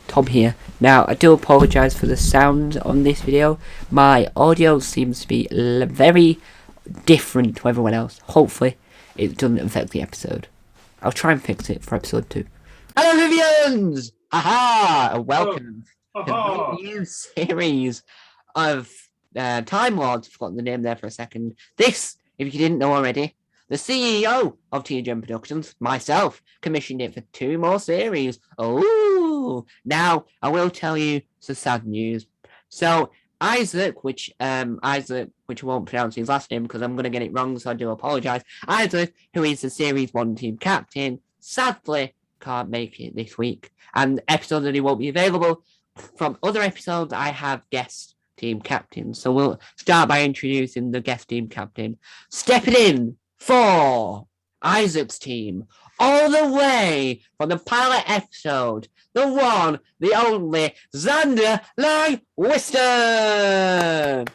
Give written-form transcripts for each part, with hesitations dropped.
Tom here. Now, I do apologise for the sound on this video. My audio seems to be very different to everyone else. Hopefully, it doesn't affect the episode. I'll try and fix it for episode 2. Hello, Vivians! Aha! And welcome to the new series of TimeLords. I've forgotten the name there for a second. This, if you didn't know already, the CEO of TGM Productions, myself, commissioned it for 2 more series. Oh, now I will tell you some sad news. So Isaac, which I won't pronounce his last name because I'm going to get it wrong, so I do apologise. Isaac, who is the Series 1 team captain, sadly can't make it this week. And episodes that he won't be available. From other episodes, I have guest team captains. So we'll start by introducing the guest team captain. Stepping in for Isaac's team, all the way from the pilot episode, the one, the only, Xander Langwiston.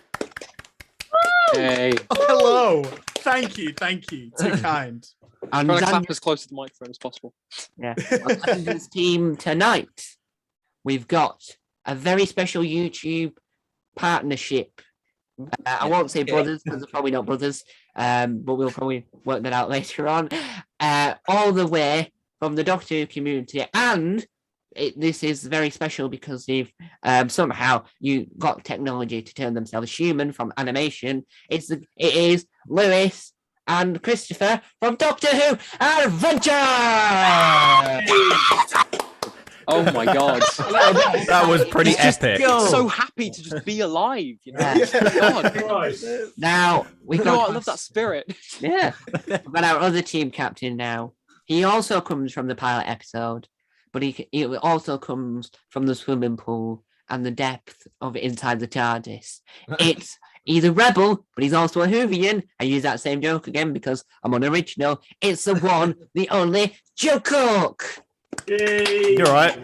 Hey. Oh, hello. Thank you. Too kind. I'm trying to clap as close to the microphone as possible. Yeah. On Xander's team tonight, we've got a very special YouTube partnership. I won't say brothers because they're probably not brothers, but we'll probably work that out later on. All the way from the Doctor Who community, and this is very special because they've somehow got technology to turn themselves human from animation. It is Lewis and Christopher from Doctor Who Adventure. Oh my god. That was pretty epic. So happy to just be alive, you know. God. Now we got. I love that spirit. Yeah. But our other team captain now. He also comes from the pilot episode, but he also comes from the swimming pool and the depth of inside the TARDIS. He's a rebel, but he's also a Whovian. I use that same joke again because I'm unoriginal. It's the one, the only Joe Cook. Yay. You're right.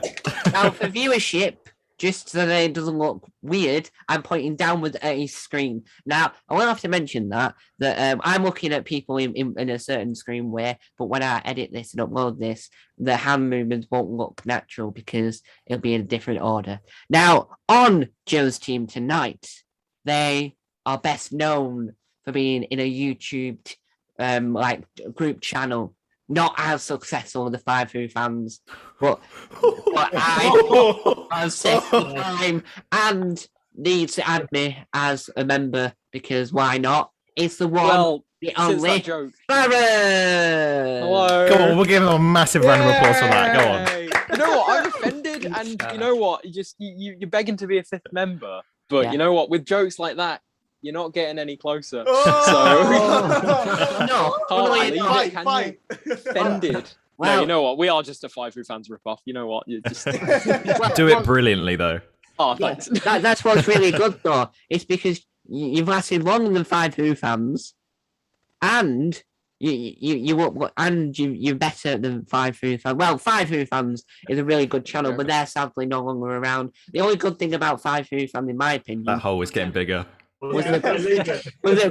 Now, for viewership, just so that it doesn't look weird, I'm pointing downwards at his screen. Now, I will have to mention that I'm looking at people in a certain screen way, but when I edit this and upload this, the hand movements won't look natural because it'll be in a different order. Now, on Joe's team tonight, they are best known for being in a YouTube group channel. Not as successful with the 5 Who fans, but I have set the time and need to add me as a member because why not? It's the one, the only Baron. Hello. Come on, we'll give him a massive round of applause for that. Go on. You know what? I'm offended, and you know what? You're begging to be a 5th member, but you know what? With jokes like that, you're not getting any closer. Fight. Offended. Well, no, you know what? We are just a 5 Who fans rip-off. You know what? You just Do it brilliantly, though. Oh, thanks. That's what's really good, though. It's because you've lasted longer than 5 Who fans, and you're better than 5 Who fans. Well, 5 Who fans is a really good channel, but they're sadly no longer around. The only good thing about 5 Who fans, in my opinion, That hole is getting bigger. was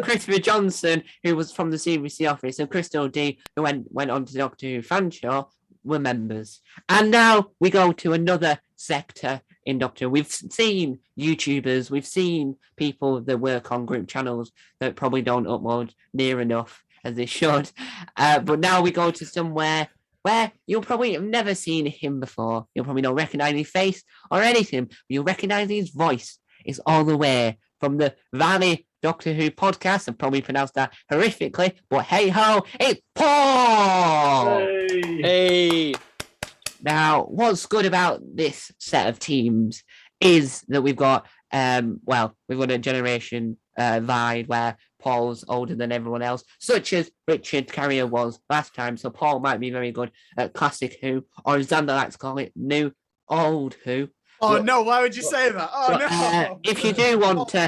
Christopher Johnson, who was from the CBC office, and Crystal D, who went on to the Doctor Who fan show, were members. And now we go to another sector in Doctor Who. We've seen YouTubers, we've seen people that work on group channels that probably don't upload near enough as they should. But now we go to somewhere where you'll probably have never seen him before. You'll probably not recognize his face or anything, but you'll recognize his voice. It's all the way from the Valley Doctor Who podcast. I've probably pronounced that horrifically, but hey ho, it's Paul! Hey! Now, what's good about this set of teams is that we've got a generation divide where Paul's older than everyone else, such as Richard Carrier was last time, so Paul might be very good at classic Who, or as Xander likes to call it, new old Who. Oh no! Why would you say that? Oh no! If you do want to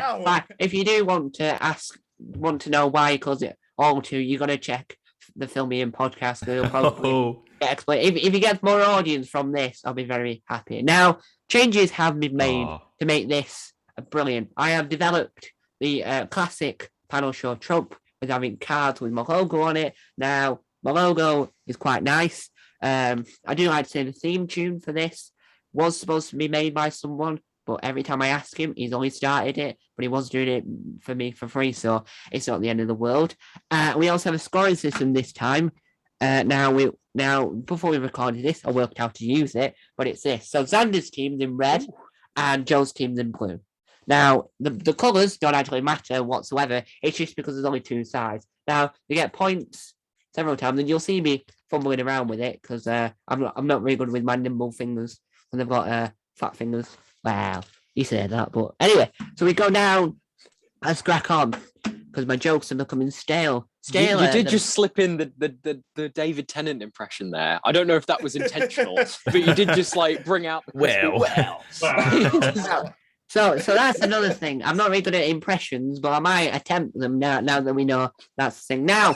know why he calls it all two, you got to check the Filmian podcast. They'll probably get explained. If he gets more audience from this, I'll be very happy. Now, changes have been made to make this brilliant. I have developed the classic panel show trope with having cards with my logo on it. Now, my logo is quite nice. I do like to say the theme tune for this was supposed to be made by someone, but every time I ask him, he's only started it, but he was doing it for me for free, so it's not the end of the world. We also have a scoring system this time. Now before we recorded this, I worked out how to use it, but it's this. So Xander's team's in red, and Joe's team's in blue. Now the colours don't actually matter whatsoever. It's just because there's only two sides. Now you get points several times, and you'll see me fumbling around with it because I'm not very good with my nimble fingers, and I've got fat fingers. Wow, you said that, but anyway, so we go down. Let's crack on because my jokes are becoming stale. You did just slip in the David Tennant impression there. I don't know if that was intentional, but you did just like bring out the well. So that's another thing. I'm not very good at impressions, but I might attempt them now that we know that's the thing. Now,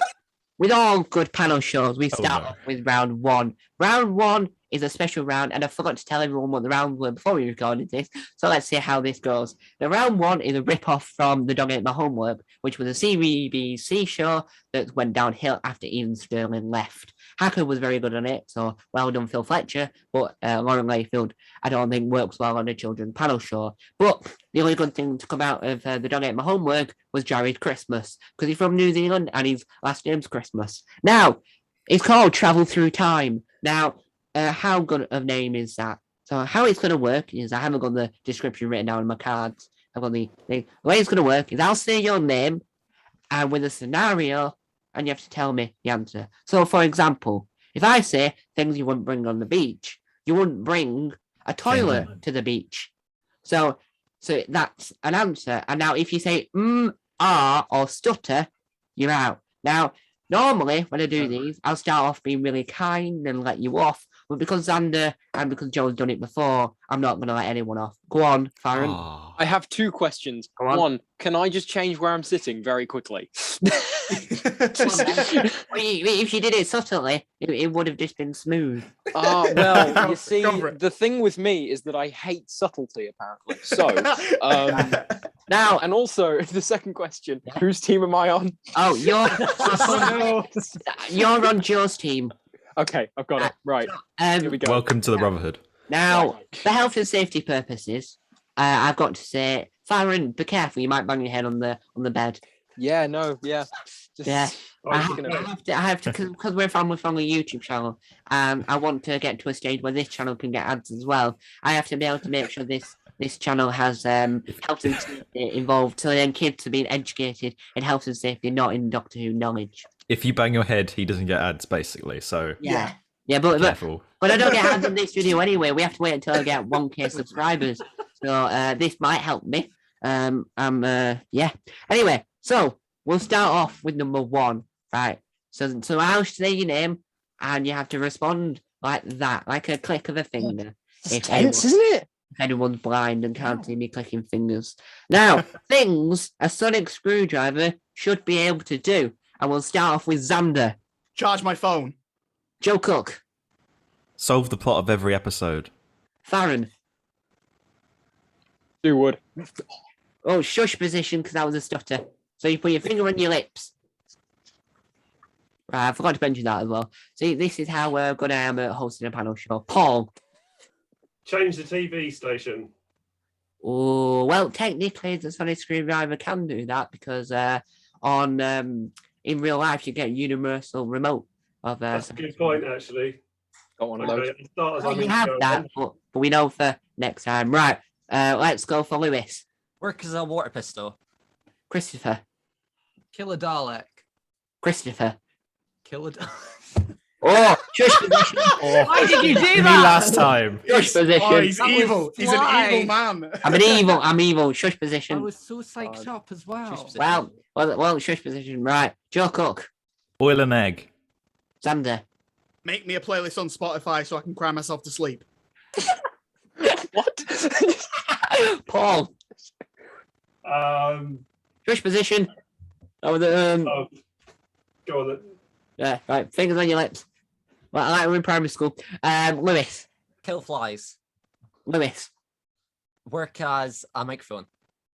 with all good panel shows, we start off with round one. Round one is a special round, and I forgot to tell everyone what the rounds were before we recorded this. So let's see how this goes. The round one is a rip-off from The Dog Ate My Homework, which was a CBBC show that went downhill after Ian Sterling left. Hacker was very good on it, so well done, Phil Fletcher. But Lauren Layfield, I don't think works well on a children's panel show. But the only good thing to come out of The Dog Ate My Homework was Jared Christmas, because he's from New Zealand and his last name's Christmas. Now, it's called Travel Through Time. Now, how good of name is that? So how it's going to work is I haven't got the description written down on my cards. I've got the way it's going to work is I'll say your name and with a scenario, and you have to tell me the answer. So, for example, if I say things you wouldn't bring on the beach, you wouldn't bring a toilet to the beach. So that's an answer. And now if you say or stutter, you're out. Now, normally when I do these, I'll start off being really kind and let you off. But because Xander and because Joe's done it before, I'm not going to let anyone off. Go on, Farron. Oh. I have two questions. Go on. One, can I just change where I'm sitting very quickly? If you did it subtly, it would have just been smooth. Well, you see, the thing with me is that I hate subtlety, apparently. So, now, and also the second question: whose team am I on? Oh, you're on Joe's team. Okay, I've got it. Right. Here we go. Welcome to the Brotherhood. Now, for health and safety purposes, I've got to say, Farron, be careful. You might bang your head on the bed. Yeah. No. Yeah. Just, Yeah. I thinking have to, because we're from a YouTube channel, and I want to get to a stage where this channel can get ads as well. I have to be able to make sure this channel has health and safety involved, so then kids are being educated in health and safety, not in Doctor Who knowledge. If you bang your head, he doesn't get ads, basically. So Yeah, be but careful. I don't get ads on this video anyway. We have to wait until I get 1K subscribers. So this might help me. Yeah. Anyway, so we'll start off with number one, right? So I'll say your name, and you have to respond like that, like a click of a finger. It's tense, isn't it? If anyone's blind and can't see me clicking fingers. Now, things a sonic screwdriver should be able to do. And we'll start off with Xander. Charge my phone. Joe Cook. Solve the plot of every episode. Farron. Do would. Oh, shush position, because that was a stutter. So you put your finger on your lips. Right, I forgot to mention that as well. See, this is how good I am at hosting a panel show. Paul. Change the TV station. Oh, well, technically, the sonic screwdriver can do that because in real life, you get a universal remote of. That's a good point, actually. Got one of those. We have that, but we know for next time. Right, let's go for Lewis. Work as a water pistol. Christopher. Kill a Dalek. Christopher. Kill a Dalek. Oh, shush position. Why did you do Me that? last time. Shush position. Oh, he's That was evil. He's an fly. evil man. I'm evil. Shush I position. was so psyched up as well. Well, shush position. Right, Joe Cook. Boil an egg. Xander. Make me a playlist on Spotify so I can cry myself to sleep. What? Paul. Shush position. Oh, Oh, go on then. yeah, right. Fingers on your lips. Well, I like we're in primary school. Lewis. Kill flies. Lewis. Work as a microphone.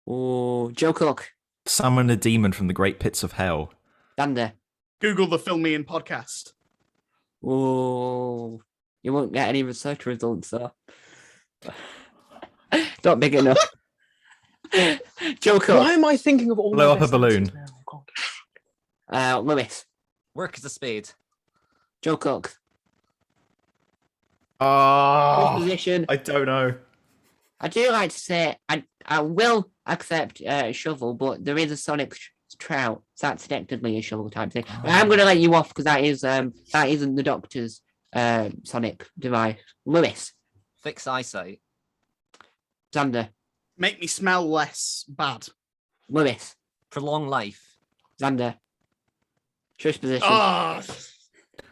Oh, Joe Cook. Summon a demon from the great pits of hell. Xander. Google the Film Me In podcast. Oh, you won't get any research results, though. Not big enough. Joe Cook. Why am I thinking of all Blow my up a best balloon. answers now? God. Lewis. Work as a spade. Joe Cook. Oh, Position. I don't know. I do like to say I will accept shovel, but there is a Sonic trout. So that's technically a shovel type thing. But I'm going to let you off because that isn't the Doctor's Sonic device. Lewis. Fix eyesight. Xander. Make me smell less bad. Lewis. Prolong life. Xander. Shush position. Oh,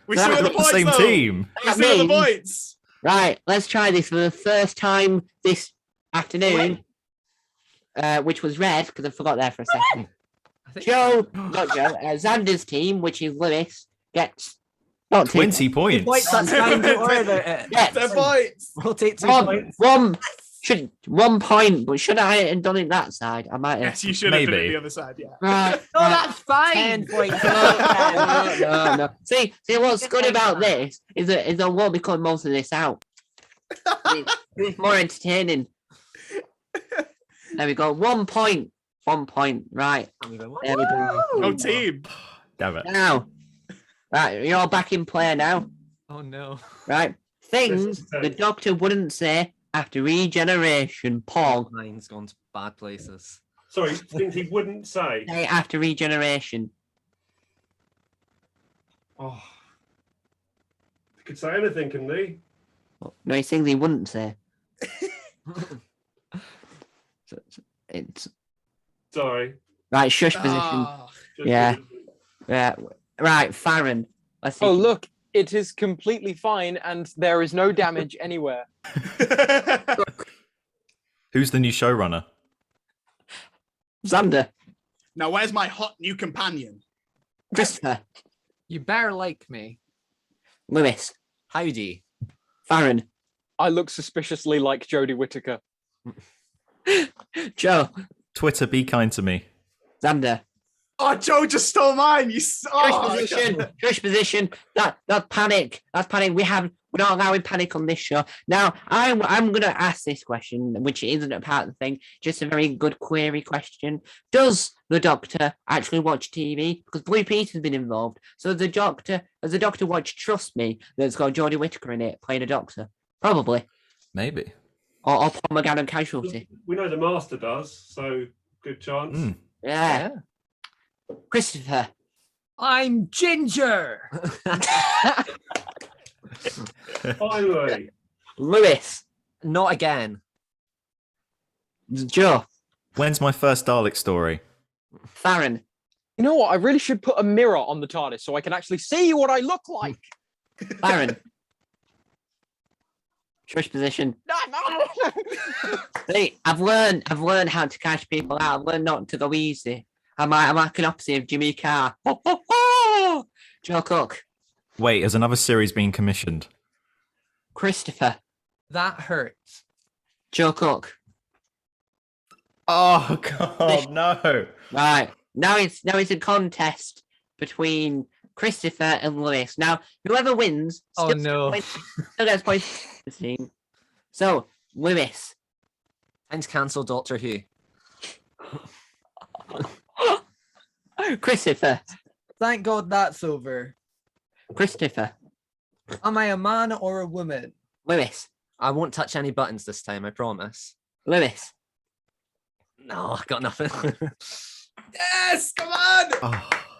we That still was got the The points, same though. team. We still got the means- points. Right, let's try this for the first time this afternoon, which was red because I forgot there for a second. I think Joe, not Joe, Xander's team, which is Lewis, gets not 20 points. Points, that's fine. Don't worry about it. Gets 10 points. We'll take 2 one, points. should 1 point, but should I have done it that side? I might have. Yes, you should have done it Maybe. the other side, yeah. Right. No, right. that's fine. 10 points. No. See, what's good about this is that I won't be cutting most of this out. It's more entertaining. There we go. 1 point. 1 point. Right. There we go. Go team. Damn it. Now, right, you're all back in play now. Oh no. Right. Things This is the Doctor wouldn't say after regeneration. Paul. Mine's gone to bad places. Sorry, things he wouldn't say. Say after regeneration. Oh, he could say anything, can he? No, it's things he wouldn't say. It's Sorry. right. Shush position. Ah. Just Yeah. Yeah. Right, Farron. Let's see. Oh, look, it is completely fine and there is no damage anywhere. Who's the new showrunner? Xander. Now, where's my hot new companion? Christopher. You better like me. Lewis. Howdy. Farron. I look suspiciously like Jodie Whittaker. Joe. Twitter, be kind to me. Xander. Oh, Joe just stole mine. Shush Oh, position. Shush position. That panic. That's panic. We're not allowing panic on this show. Now, I'm gonna ask this question, which isn't a part of the thing, just a very good query question. Does the Doctor actually watch TV? Because Blue Peter's been involved. So has the Doctor watched Trust Me, that's got Jodie Whittaker in it, playing a doctor? Probably. Maybe. Or Paul McGann Casualty. We know the Master does, so good chance. Mm. Yeah. Christopher. I'm Ginger. Finally. Lewis. Not again. Joe. When's my first Dalek story? Farron. You know what? I really should put a mirror on the TARDIS so I can actually see what I look like. Farron. Shush position. See, I've learned how to catch people out. I've learned not to go easy. I'm like an opposite of Jimmy Carr. Joe Cook. Wait, is another series being commissioned? Christopher. That hurts. Joe Cook. Oh God, no! Right. Now it's a contest between Christopher and Lewis. Now, whoever wins Oh, still no. still gets points for the team. So, Lewis. Time to cancel Doctor Who. Christopher. Thank God that's over. Christopher. Am I a man or a woman? Lewis. I won't touch any buttons this time, I promise. Lewis. No, I got nothing. yes, come on.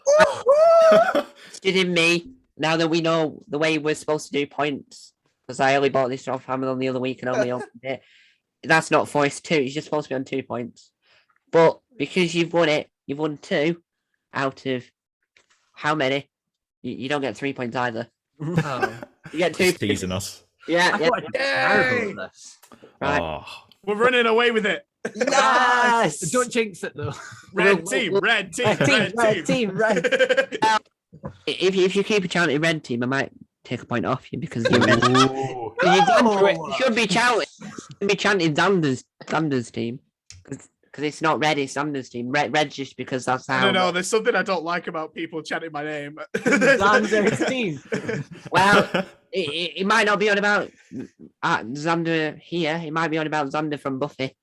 Oh. Did me. Now that we know the way we're supposed to do points, because I only bought this off Amazon the other week and only opened it. That's not forced 2. It's just supposed to be on 2 points. But because you've won it, you've won 2 out of how many? You don't get 3 points either. Oh. You get 2. Just teasing us. Yeah, I yeah. thought I did terrible at this. Right. Oh. We're running away with it. Yes! Don't jinx it though. Red team, red team, Red team, red. If you keep a chanting red team, I might take a point off you because you should be chanting Xander's team because it's not red, it's Xander's team. Red just because that's how. No, there's something I don't like about people chanting my name. Xander's team. Well, it might not be on about Xander here. He might be on about Xander from Buffy.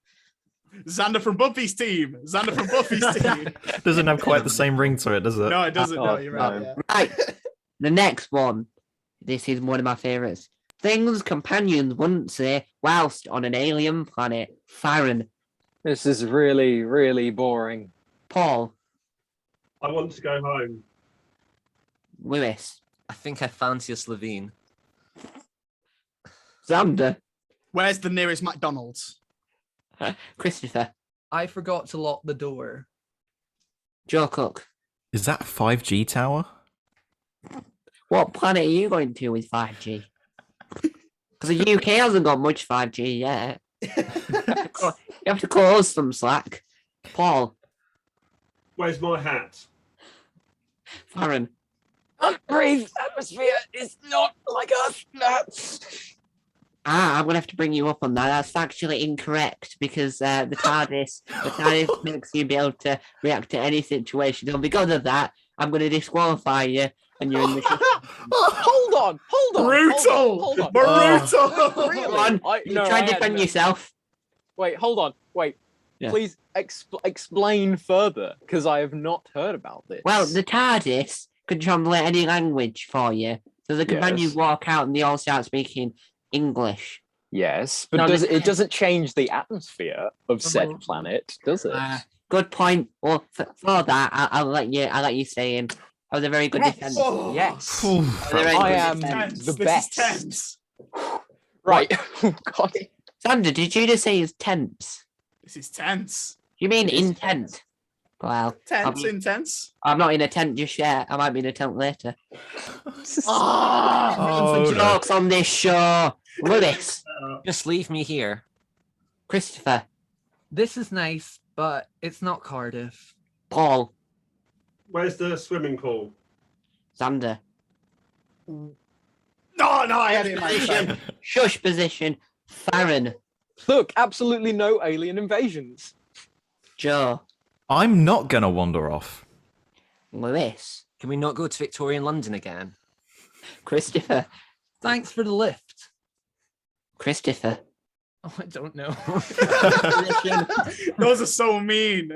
Xander from Buffy's team. Xander from Buffy's team. Doesn't have quite the same ring to it, does it? No, it doesn't. No, Oh, you're right. no. Yeah. Right. The next one. This is one of my favourites. Things companions wouldn't say whilst on an alien planet. Farron. This is really, really boring. Paul. I want to go home. Lewis. I think I fancy a Slovene. Xander. Where's the nearest McDonald's? Christopher. I forgot to lock the door. Joe Cook. Is that a 5G tower? What planet are you going to with 5G? Because the UK hasn't got much 5G yet. You have to call us some slack. Paul. Where's my hat? Farron. Unbreathed atmosphere is not like us. I'm going to have to bring you up on that. That's factually incorrect because the TARDIS makes you be able to react to any situation. And because of that, I'm going to disqualify you and you're in the... Hold on. Brutal. Hold on. Brutal. Really? Go on. Try to defend yourself. Wait, hold on. Wait. Yeah. Please explain further, because I have not heard about this. Well, the TARDIS can translate any language for you. So the companions Yes. walk out and they all start speaking English. Yes, but No, it doesn't change the atmosphere of said planet, does it? Good point. Well, for that, I'll let you stay in. That was a very good defense. Oh, Yes. That was a very I good am defense. the This best. is tense. Right. Oh, God. Xander, did you just say it's tense? This is tense. You mean It is intent? Well, Tense, intense. I'm not in a tent just yet. I might be in a tent later. Oh, For no. jokes on this show. Lewis, Just leave me here. Christopher, This is nice, but it's not Cardiff. Paul, Where's the swimming pool? Xander. No, I had it in my Position. head. Shush position. Farron, Look, absolutely no alien invasions. Joe, I'm not going to wander off. Lewis, Can we not go to Victorian London again? Christopher, Thanks for the lift. Christopher. Oh, I don't know. Those are so mean.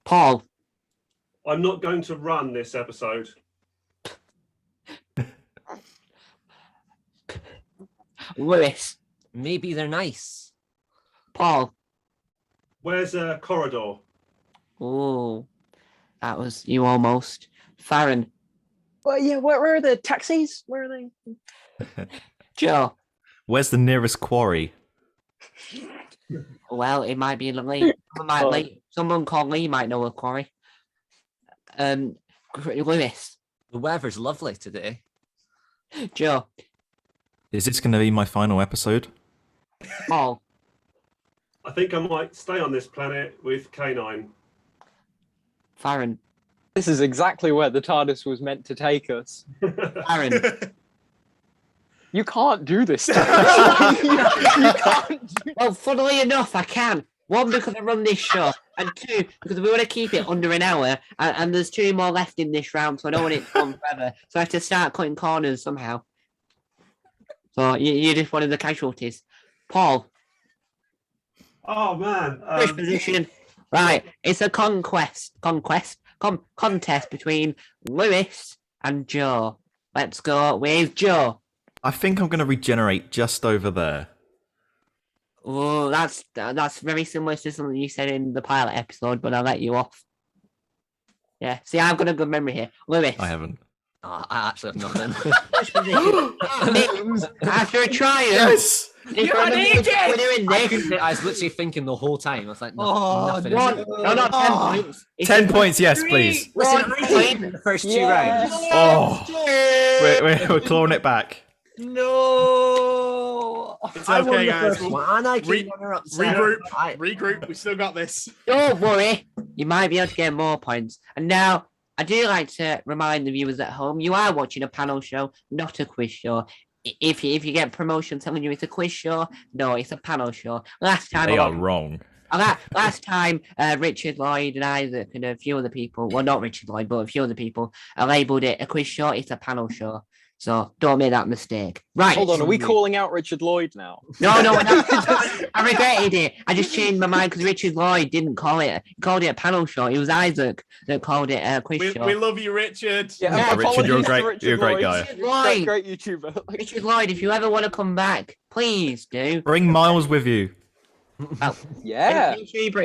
Paul, I'm not going to run this episode. Lewis, Maybe they're nice. Paul. Where's a corridor? Oh, that was you almost. Farron, Well, yeah, where are the taxis? Where are they? Joe. Where's the nearest quarry? Well, it might be Lee. Someone called Lee might know a quarry. Lewis, The weather's lovely today. Joe, Is this going to be my final episode? Paul, I think I might stay on this planet with K9. Farron, This is exactly where the TARDIS was meant to take us. Farron. You can't do this. To us. You can't do Well, funnily enough, I can. One, because I run this show, and two, because we want to keep it under an hour, and there's two more left in this round, so I don't want it to go on forever. So I have to start cutting corners somehow. So you're just one of the casualties. Paul, Oh man. push position. Right, it's a contest between Lewis and Joe. Let's go with Joe. I think I'm going to regenerate just over there. Oh, that's very similar to something you said in the pilot episode, but I'll let you off. Yeah, see, I've got a good memory here. Lewis. I haven't. Oh, I actually have nothing. After a trial. Yes! You're an idiot! We're doing I this. was literally thinking the whole time. I was like, Oh, nothing. One, no, not 10 points. It's 10 points, yes, please. Listen, One I point. win the first two Yeah. rounds. Oh, we're clawing it back. No. It's I won okay, the guys. first We'll one, and I keep re- runner upset. regroup. We still got this. Don't worry, you might be able to get more points. And now, I do like to remind the viewers at home, you are watching a panel show, not a quiz show. If you get promotion telling you it's a quiz show, no, it's a panel show. Last time, They are wrong. last time, Richard Lloyd and Isaac and a few other people, well, not Richard Lloyd, but a few other people, labelled it a quiz show. It's a panel show. So don't make that mistake. Right. Hold on, are we calling out Richard Lloyd now? No, I regretted it. I just changed my mind because Richard Lloyd didn't call it. He called it a panel show. It was Isaac that called it a quiz show. We love you, Richard. Yeah, Richard, you're apologies to you're a great Lloyd. guy. Richard Lloyd. Great YouTuber. Richard Lloyd, if you ever want to come back, please do. Bring Miles with you. Yeah.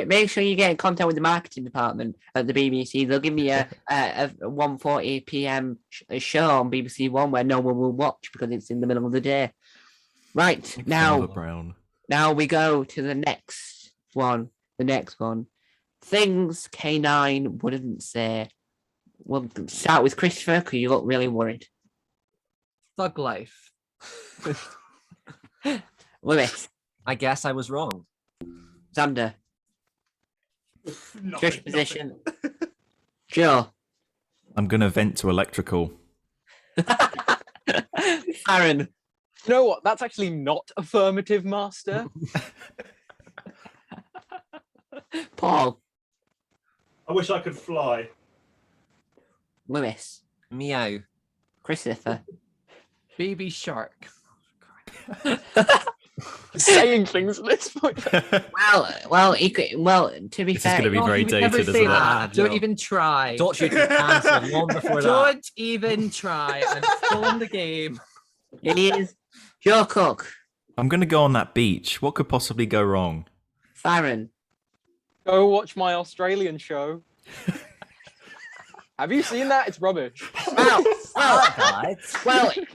Make sure you get in contact with the marketing department at the BBC. They'll give me a 1:40 p.m. show on BBC One where no one will watch because it's in the middle of the day. Right, Father Brown. now we go to the next one. Things K9 wouldn't say. We'll start with Christopher because you look really worried. Thug life. Lewis, I guess I was wrong. Xander, Nothing, Trish position. Joe, I'm gonna vent to electrical. Aaron, You know what? That's actually not affirmative, Master. Paul, I wish I could fly. Lewis, Meow. Christopher. Baby shark. Saying things at this point. To be This is fair, gonna be Oh, very he would never dated, say isn't it? that. Don't No. even try. Thought you'd be cancelled long before that. Don't even try. I'm still in the game. it is Joe Cook, I'm gonna go on that beach. What could possibly go wrong? Farron, Go watch my Australian show. Have you seen that? It's rubbish.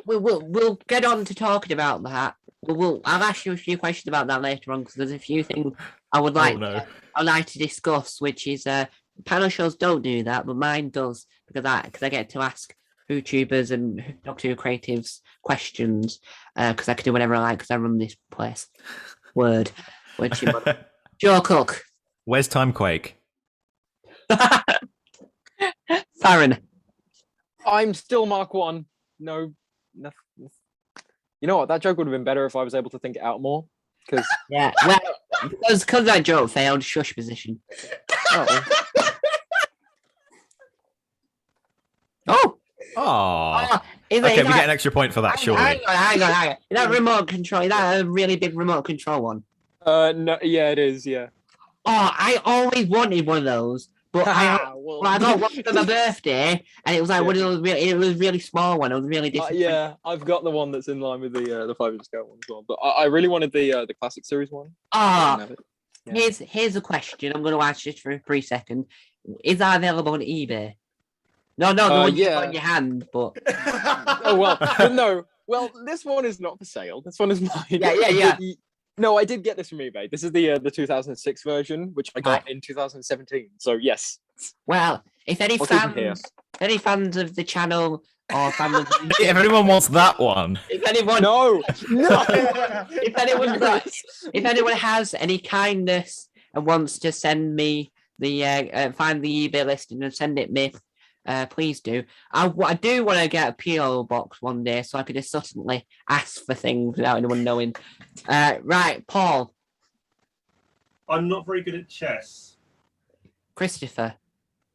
We'll get on to talking about that. I'll ask you a few questions about that later on because there's a few things I would like. no. I'd like to discuss, which is panel shows don't do that, but mine does because I get to ask YouTubers and Doctor Who creatives questions because I can do whatever I like because I run this place. Word, which is Joe Cook, Where's Timequake? Farron, I'm still Mark 1. No. You know what? That joke would have been better if I was able to think it out more. Because yeah, well, because that joke failed, shush position. oh, Oh. Is Okay, is we get an extra point for that, surely. Hang on. Is that remote control? Is that a really big remote control one? no, yeah, it is. Yeah. Oh, I always wanted one of those, but I got one for my birthday, and it was like one of those. It was a really small one. It was really different. Yeah, I've got the one that's in line with the 5 inch scale one as well. But I really wanted the classic series one. I didn't have it. Yeah. Here's a question. I'm going to ask just for a 3 second. Is that available on eBay? No, the one you got in your hand, but Oh well, but no. Well, this one is not for sale. This one is mine. Yeah. No, I did get this from eBay. This is the 2006 version, which I got Right. in 2017. So yes. well, if any I'll keep it here. fans of the channel or fans of If anyone wants that one, if anyone No. if anyone has any kindness and wants to send me the find the eBay listing and send it me, please do. I do want to get a PO box one day so I could just suddenly ask for things without anyone knowing. Right, Paul, I'm not very good at chess. Christopher,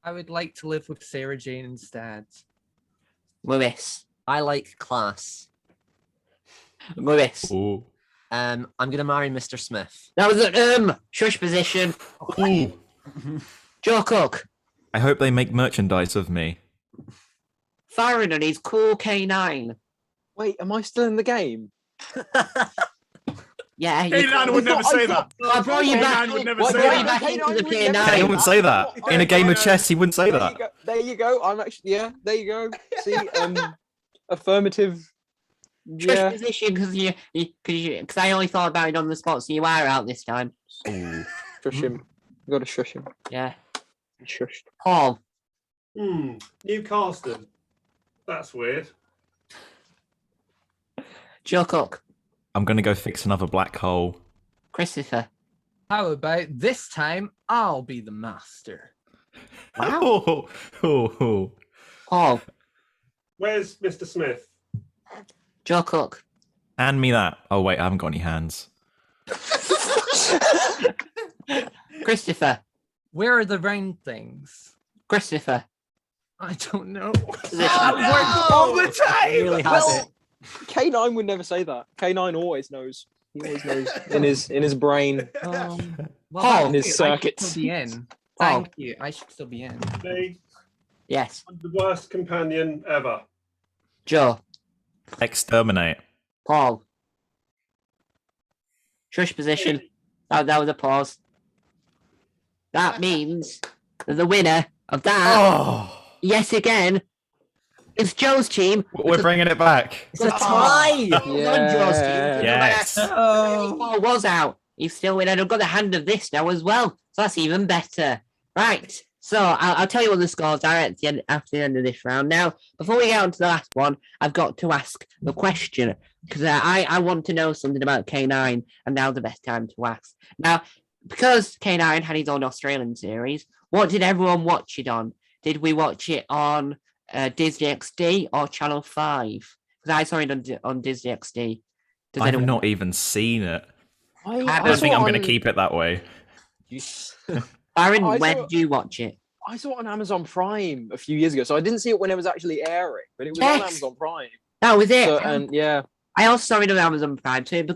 I would like to live with Sarah Jane instead. Lewis, I like class. Lewis. ooh. I'm gonna marry Mr. Smith. That was a shush position. Joe Cook, I hope they make merchandise of me. Farron and his cool K9. Wait, am I still in the game? Yeah, you K9 would never say that. I brought you back. K9 would never I say brought you that. back into the K9 would never K9. He wouldn't say that. In a game of chess, he wouldn't say There that. you go. There you go. I'm actually there you go. See, affirmative. Shush Yeah. position because I only thought about it on the spot, so you are out this time. Ooh. Shush him. You gotta shush him. Yeah, Shush. Paul, Newcastle. That's weird. Joe Cook, I'm gonna go fix another black hole. Christopher. How about this time I'll be the master? Oh, oh, oh. Paul, Where's Mr. Smith? Joe Cook, Hand me that. Oh wait, I haven't got any hands. Christopher, Where are the round things? Christopher, I don't know. Position. All the time. He really has it. K9 would never say that. K9 always knows. He always knows in his brain. Well, Paul. that's In his it. I should circuits. still be in. Paul. Thank you. I should still be in. Me, Yes. I'm the worst companion ever. Joe. Exterminate. Paul. Shush position. That was a pause. That means that the winner of that, Oh, yes again, is Joe's team. we're bringing it back. It's a tie. Well done, Joe's team. Yes. Paul was out. He's still winning. I've got the hand of this now as well. So that's even better. Right. So I'll tell you what the scores are at the end, after the end of this round. Now, before we get on to the last one, I've got to ask the question because I want to know something about K9, and now's the best time to ask. Now, because K9 had his own Australian series, what did everyone watch it on? Did we watch it on Disney XD or Channel 5? Because I saw it on Disney XD. Does I've anyone- not even seen it. I I think I'm going to on- keep it that way. Aaron, I where saw- did you watch it? I saw it on Amazon Prime a few years ago, so I didn't see it when it was actually airing, but it was on Yes. Amazon Prime. That was it. So, and yeah, I also saw it on Amazon Prime, so it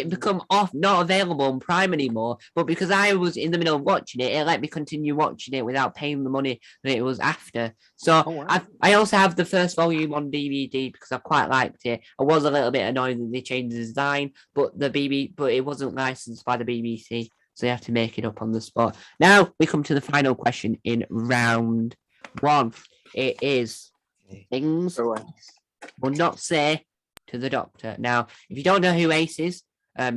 become off, not available on Prime anymore. But because I was in the middle of watching it, it let me continue watching it without paying the money that it was after. So Oh, wow. I also have the first volume on DVD because I quite liked it. I was a little bit annoyed that they changed the design, but but it wasn't licensed by the BBC, so you have to make it up on the spot. Now we come to the final question in round one. It is things go away. will not say to the Doctor. Now, if you don't know who Ace is,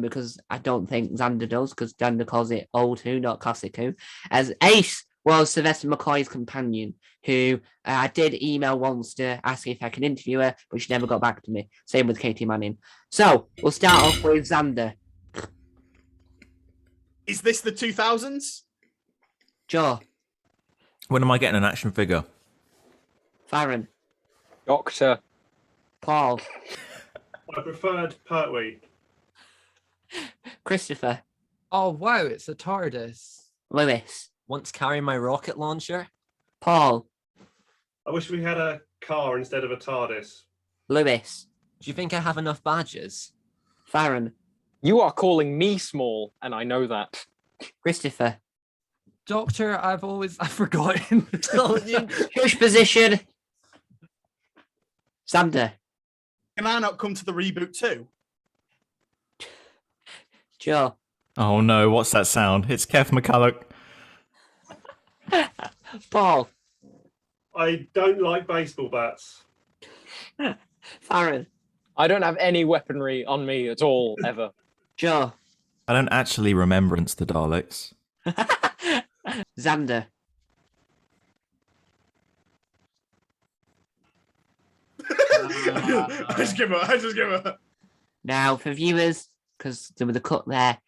because I don't think Xander does, because Xander calls it old Who, not classic Who, as Ace was Sylvester McCoy's companion, who I did email once to ask if I could interview her, but she never got back to me. Same with Katie Manning. So, we'll start off with Xander. Is this the 2000s? Joe, When am I getting an action figure? Farron, Doctor. Paul, I preferred Pertwee. Christopher, Oh wow, it's a TARDIS. Lewis, Want to carry my rocket launcher? Paul, I wish we had a car instead of a TARDIS. Lewis, Do you think I have enough badges? Farron, You are calling me small, and I know that. Christopher. Doctor, I've forgotten. Push position. Xander, Can I not come to the reboot too? Joe, Oh no, what's that sound? It's Kev McCulloch. Paul, I don't like baseball bats. Farron, I don't have any weaponry on me at all, ever. Joe, I don't actually remembrance the Daleks. Xander, I just give up. Now, for viewers, because there was a cut there,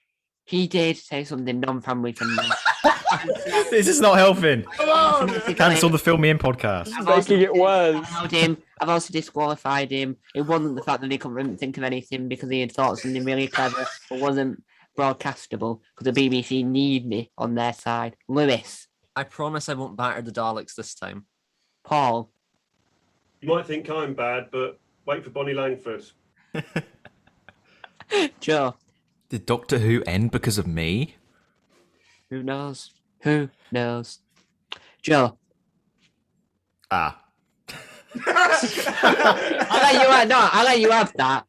he did say something non-family friendly. This is not helping. Come on! Cancel the Fill Me In podcast. Making it worse. Allowed him. I've also disqualified him. It wasn't the fact that he couldn't think of anything because he had thought something really clever but wasn't broadcastable because the BBC need me on their side. Lewis, I promise I won't batter the Daleks this time. Paul, You might think I'm bad, but wait for Bonnie Langford. Joe. Did Doctor Who end because of me? Who knows? Who knows? Joe. Ah. I'll let you have that.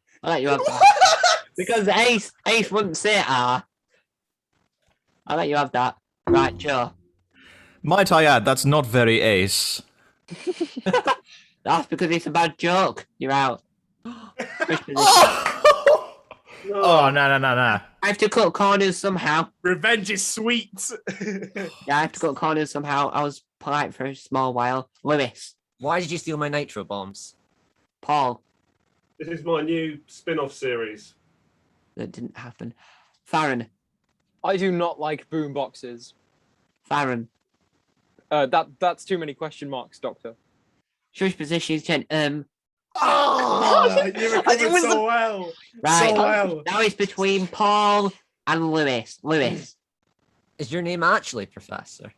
Because Ace wouldn't say I'll let you have that. Right, Joe. Might I add, that's not very ace. That's because it's a bad joke. You're out. No, Oh, no. I have to cut corners somehow. Revenge is sweet. Yeah, I have to cut corners somehow. I was polite for a small while. Lewis, Why did you steal my nitro bombs? Paul, this is my new spin-off series. that didn't happen. Farron, I do not like boom boxes. Farron. That's too many question marks, Doctor. Shush position 10. Oh, you recovered It was so well. Right. So well. Now it's between Paul and Lewis. Lewis, Is your name actually Professor?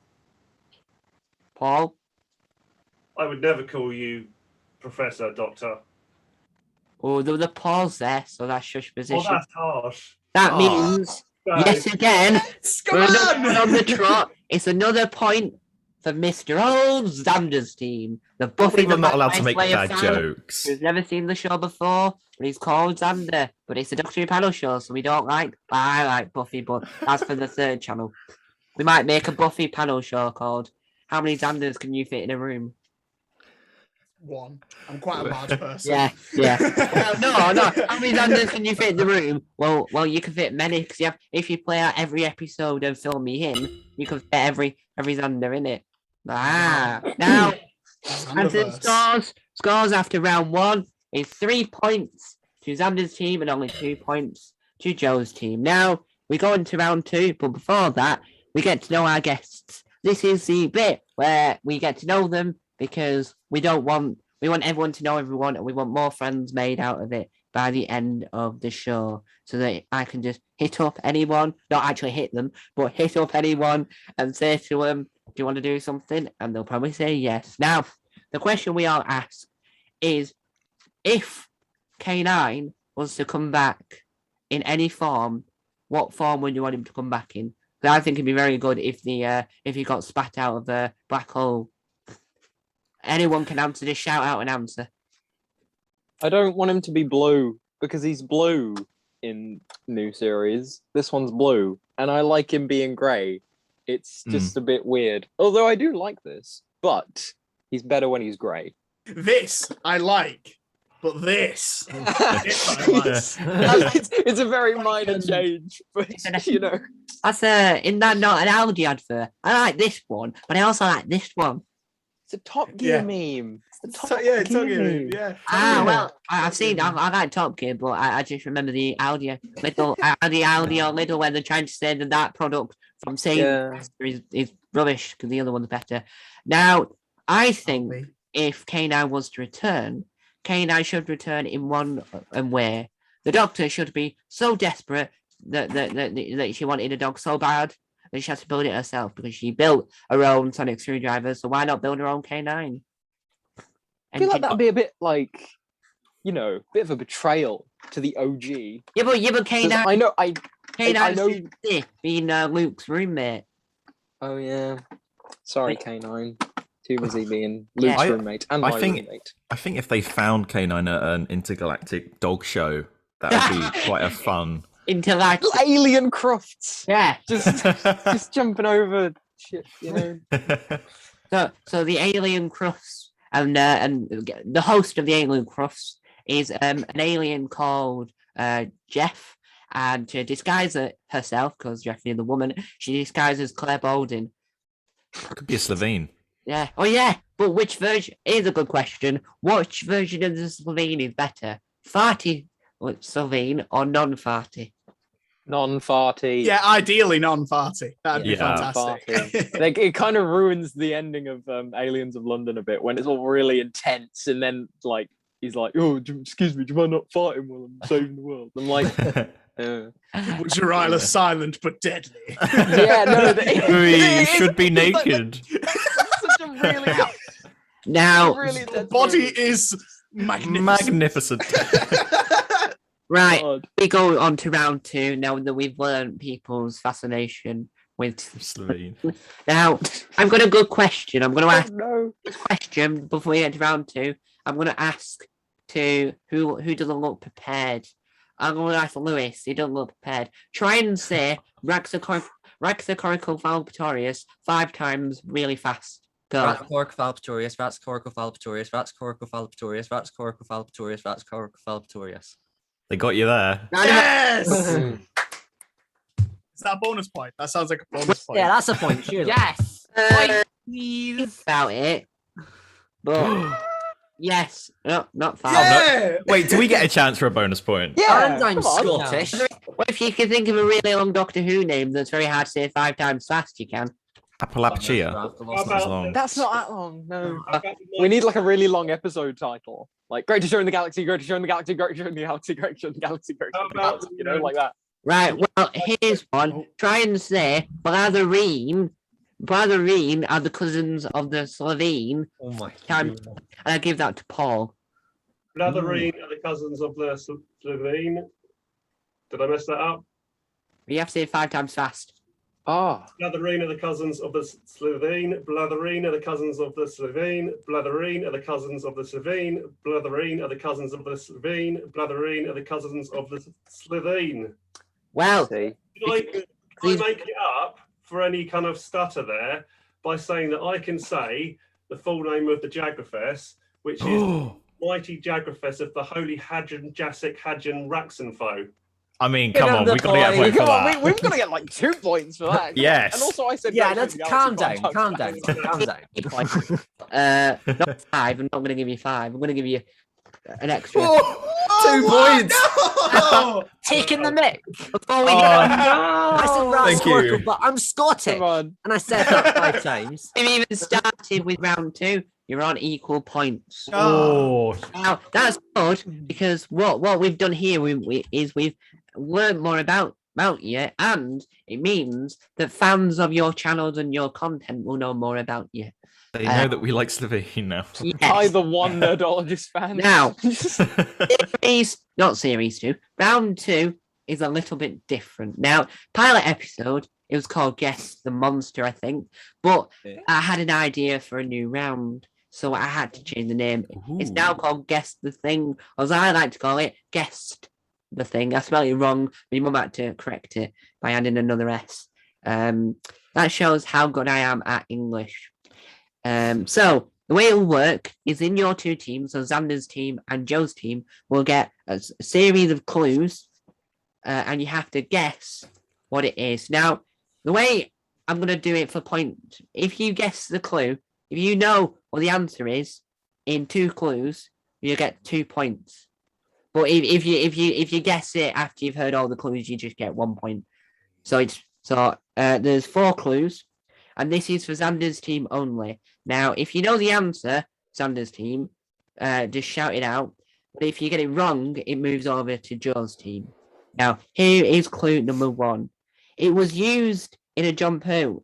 Paul, I would never call you Professor, Doctor. Oh, there was a pause there, so that's shush Oh, position. that's harsh. That Oh. means, That yes is- again, Yes, come we're another one on! on the trot. It's another point for Mr. Old Xander's team. The Buffy People the are not allowed to Vampire make Slayer bad fan jokes. who's never seen the show before, but he's called Xander. But it's a Doctor Who panel show, so we don't like. I like Buffy, but that's for the third channel. We might make a Buffy panel show called "How many Xanders can you fit in a room?" One. I'm quite a large person. Yeah. No. How many Xanders can you fit in the room? Well, you can fit many because if you play out every episode and film me in, you can fit every Xander in it. Now answer Xanderverse. scores after round 1 is 3 points to Xander's team and only 2 points to Joe's team. Now we go into round 2, but before that, we get to know our guests. This is the bit where we get to know them because we want everyone to know everyone, and we want more friends made out of it by the end of the show, so that I can just hit up anyone, not actually hit them, but hit up anyone and say to them, "Do you want to do something?" And they'll probably say yes. Now, the question we all ask is, if K9 was to come back in any form, what form would you want him to come back in? Because I think it'd be very good if he got spat out of the black hole. Anyone can answer. Just shout out an answer. I don't want him to be blue because he's blue in new series. This one's blue, and I like him being grey. It's just a bit weird. Although I do like this, but he's better when he's grey. This I like, but this. This I like. It's a very minor change, but you know. That's in that not an Audi advert. I like this one, but I also like this one. It's a Top Gear Yeah. meme. It's the So, Top yeah, Gear Gear, meme. yeah. Well, I've seen. I like Top Gear, but I just remember the Audi little where they're trying to say that product from saying is rubbish because the other one's better. Now, I think if K9 was to return, K9 should return in one way. The Doctor should be so desperate that she wanted a dog so bad that she had to build it herself because she built her own sonic screwdriver. So why not build her own K9? I feel like that'd be a bit like, you know, bit of a betrayal to the OG. Yeah, but K9. I know. K9 know- should being Luke's roommate. Oh yeah. Sorry, K9. Too busy being Yeah. Luke's roommate and I my think- roommate. I think if they found K9 at an intergalactic dog show, that would be quite a fun. Intellect. Alien Crofts. Yeah. Just jumping over shit, you know. So the alien crufts and the host of the alien crufts is an alien called Jeff, and to disguise herself because Jeffrey the woman, she disguises Claire Balding. Could be a Slovene. Yeah. Oh yeah. But which version is a good question? Which version of the Slovene is better? Farty Slovene or non-farty? Non-farty. Yeah, ideally non-farty. That'd be Yeah. fantastic. Like, it kind of ruins the ending of Aliens of London a bit when it's all really intense, and then like he's like, "Oh, excuse me, do you mind not farting while I'm saving the world?" I'm like, Jiraila's silent but deadly. yeah, no, You should be naked. Such a really, Now, really The body is magnificent. Magnificent. right. God. We go on to round 2 now that we've learned people's fascination with. Slovene. Now, I've got a good question. I'm going to ask No. this question before we get to round 2. I'm going to ask to who doesn't look prepared. I'm going to ask Lewis. He doesn't look prepared. Try and say Raxacorical Valpatorius 5 times really fast. Go. Rats cork falpatorius, rats cork falpatorius, rats cork falpatorius, rats cork falpatorius, rats cork falpatorius. They got you there. Yes! Is that a bonus point? That sounds like a bonus point. Yeah, that's a point, surely. Yes. Please about it. But yes, no, not far. Yeah! Wait, do we get a chance for a bonus point? Yeah, And I'm come on. Scottish. What if you can think of a really long Doctor Who name that's very hard to say 5 times fast? You can. Appalachia. That's long. That's not that long. No. I've got We need like a really long episode title, like "Great to Show in the Galaxy," "Great to Show in the Galaxy," "Great to Show in the Galaxy," "Great to Show in the Galaxy," "Great to Show in the Galaxy," you know, like that. Right. Well, here's one. Try and say Blatherine Blatherine are the cousins of the Slovene. Oh my Time- god. And I give that to Paul. Blatherine are the cousins of the Slovene. Did I mess that up? You have to say it 5 times fast. Ah. Blatherine are the cousins of the Slovene. Blatherine are the cousins of the Slovene. Blatherine are the cousins of the Slovene. Blatherine are the cousins of the Slovene. Blatherine are the cousins of the Slovene. Well, See. Can I make it up for any kind of stutter there by saying that I can say the full name of the Jagrafess, which is Mighty Jagrafess of the Holy Hadjan Jasik Hadjan Raxenfo. I mean, Give come him on, the we got to get a point. point for Come on, that. we've got to get like 2 points for that. Yes. And also, I said Yeah, Race let's of the calm Galaxy down, 5 calm times. down, calm down. not 5. I'm not going to give you 5. I'm going to give you an extra. 2 points. No! Taking the mic. Before we Oh, I said Rats Thank you. Oracle, but I'm Scottish. Come on. And I said that 5 times. We've even started with round 2. You're on equal points. Oh, Now that's good because what we've done here is we've learned more about you, and it means that fans of your channels and your content will know more about you. they know that we like Slovene now. Yes. Either one nerdologist fan. Now, series 2. Round 2 is a little bit different. Now, pilot episode, it was called Guess the Monster, I think, but Yeah. I had an idea for a new round, so I had to change the name. It's now called Guess the Thing, or as I like to call it, Guessed the Thing. I spelled it wrong, but your mum had to correct it by adding another S. That shows how good I am at English. So the way it'll work is in your 2 teams, so Xander's team and Joe's team will get a series of clues, and you have to guess what it is. Now, the way I'm going to do it for point, if you guess the clue, if you know what the answer is in 2 clues, you get 2 points. But if you guess it after you've heard all the clues, you just get 1 point. So there's 4 clues, and this is for Xander's team only. Now, if you know the answer, Xander's team, just shout it out. But if you get it wrong, it moves over to Joe's team. Now, here is clue number 1. It was used in a John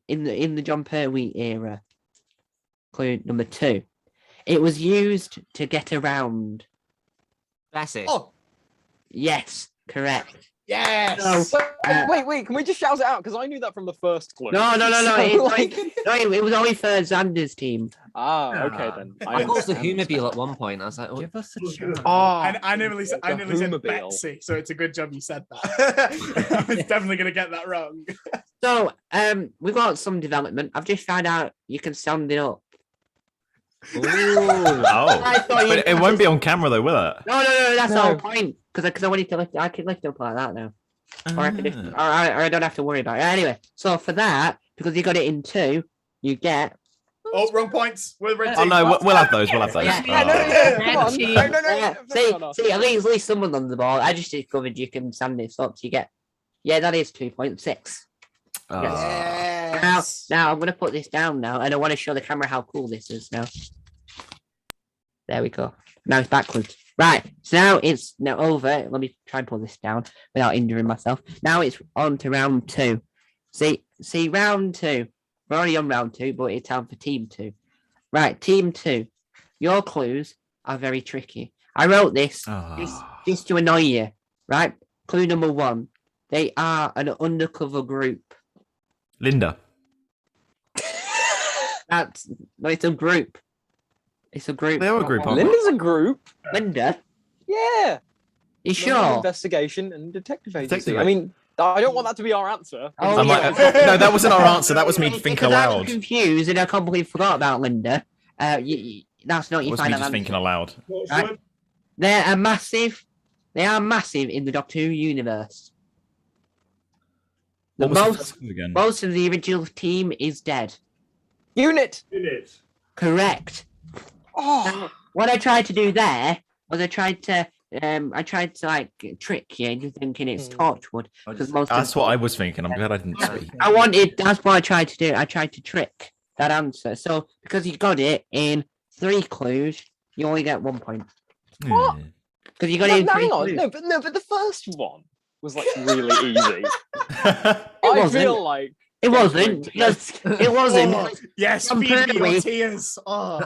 in the John Pertwee era. Clue number 2. It was used to get around. That's it. Oh, Yes, correct. yes! So, Wait, can we just shout it out? Because I knew that from the first clue. No. So, It was only for Xander's team. Okay then. I thought it was the understand. Humobile at one point. I was like, oh, Give us a Who's chance. gonna- I nearly said Humobile. Betsy, so it's a good job you said that. I was definitely going to get that wrong. So, we've got some development. I've just found out you can stand it up. ooh. Oh, I thought you- but it won't be on camera though, will it? No, that's the No. whole point. Because I wanted to lift. I can lift up like that now, or I don't have to worry about it. Anyway, so for that, because you got it in 2, you get. Oh, wrong points. We're ready. Oh no, we'll have those. We'll have those. Yeah, Come on. Team. No. See, at least someone on the ball. I just discovered you can stand this up. So you get. Yeah, that is 2.6. Oh. Yes. Now I'm gonna put this down now, and I want to show the camera how cool this is now. There we go. Now it's backwards. Right. So now it's over. Let me try and pull this down without injuring myself. Now it's on to round 2. See, round 2. We're already on round 2, but it's time for team 2. Right, team 2. Your clues are very tricky. I wrote this just to annoy you. Right. Clue number 1. They are an undercover group. Linda. It's a group. It's a group. They are a group, aren't they? Linda's a group. Linda, Yeah. you London sure? Investigation and detective agency. Detective I mean, I don't want that to be our answer. Oh, I might- no, that wasn't our answer. That was me thinking Because I was aloud. confused and I completely forgot about Linda. That's not It your was me final just answer. thinking aloud. What's Right. the- They are massive in the Doctor Who universe. What was the Most first clue again? of the original team is dead. Unit. Unit. Correct. Oh. What I tried to do there was I tried to like trick you into thinking it's Torchwood because most of That's what I was thinking. I'm glad I didn't speak. that's what I tried to do. I tried to trick that answer. So because you got it in 3 clues, you only get 1 point. What? Because you got No, it in 3 hang on. clues. No, but the first one was like really easy. It I wasn't. feel like It wasn't. It wasn't. Oh, yes, John feed me your Pertwee. tears. Oh.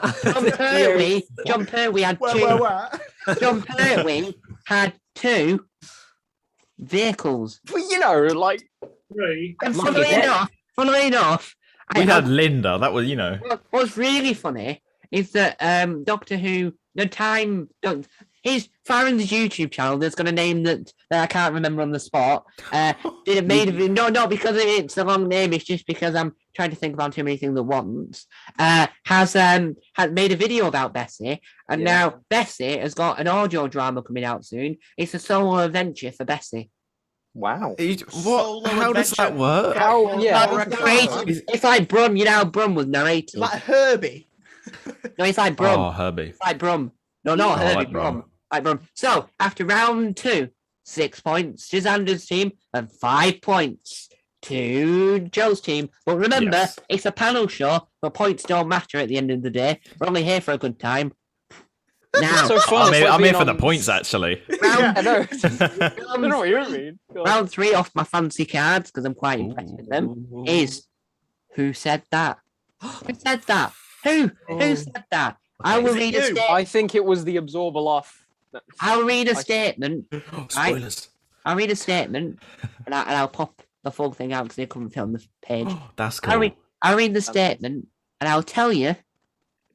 John Pertwee had Where, two. where? John Pertwee had two vehicles. But you know, like, Three. And Lucky funnily enough, We had Linda. That was, what's really funny is that Doctor Who, his Farron's YouTube channel, there's got a name that I can't remember on the spot. Did it made of no, not because it's a long name, it's just because I'm trying to think about too many things at once. Has made a video about Bessie, and now Bessie has got an audio drama coming out soon. It's a solo adventure for Bessie. wow. What? How does that work? How? Yeah. It's like Brum, you know how Brum was narrating. Like Herbie. No, it's like Brum. Oh, Herbie. It's like Brum. No, not Oh, Herbie, like Brum. Brum. Like Brum. So, after round 2, 6 points to Xander's team and 5 points to Joe's team. But remember, Yes. it's a panel show, but points don't matter at the end of the day. We're only here for a good time. Now, So fun. I'm here for the points, actually. I round, know. I don't know what you mean. Go on. round 3 off my fancy cards, because I'm quite impressed with them, is Who Said That? Who said that? Who said that? I will Is it read a you? statement. I think it was the absorber off. I'll read a statement. Spoilers. I'll read a statement, and I'll pop the full thing out because they couldn't fit on the page. That's I'll cool. read the statement, and I'll tell you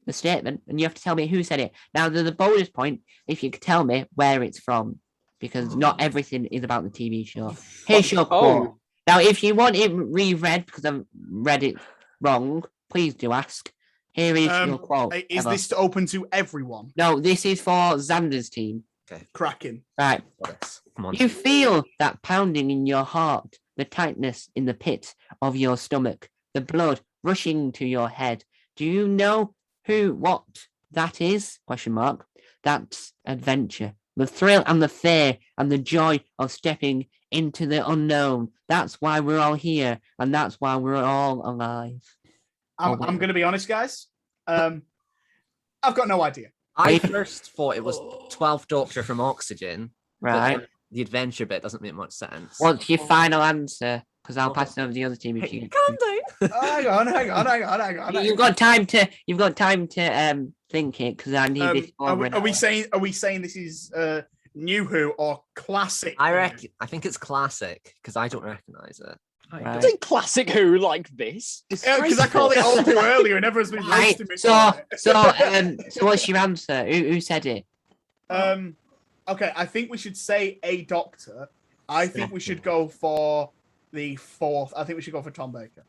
the statement, and you have to tell me who said it. Now, there's a bonus point if you could tell me where it's from, because not everything is about the TV show. Here's your quote. Oh, Now, if you want it reread because I've read it wrong, please do ask. Here is your quote. Is Emma. this open to everyone? No, this is for Xander's team. Cracking. Right. Come on. You feel that pounding in your heart, the tightness in the pit of your stomach, the blood rushing to your head. Do you know what that is? Question mark. That's adventure. The thrill and the fear and the joy of stepping into the unknown. That's why we're all here, and that's why we're all alive. I'm going to be honest, guys. I've got no idea. I first thought it was 12th Doctor from Oxygen. but Right. then the adventure bit doesn't make much sense. What's your final answer? Because I'll pass it over to the other team if you. Calm down. Hang on. You've got time to. You've got time to think it because I need this. Are over an we hour. saying? Are we saying this is New Who or classic? I Who? reckon. I think it's classic because I don't recognize it. Right. It's a classic Who like this. Because I called it old Who earlier and everyone's been Right. roasting me. So, for it. so what's your answer? Who said it? Okay, I think we should say a Doctor. I think we should go for the 4th. I think we should go for Tom Baker.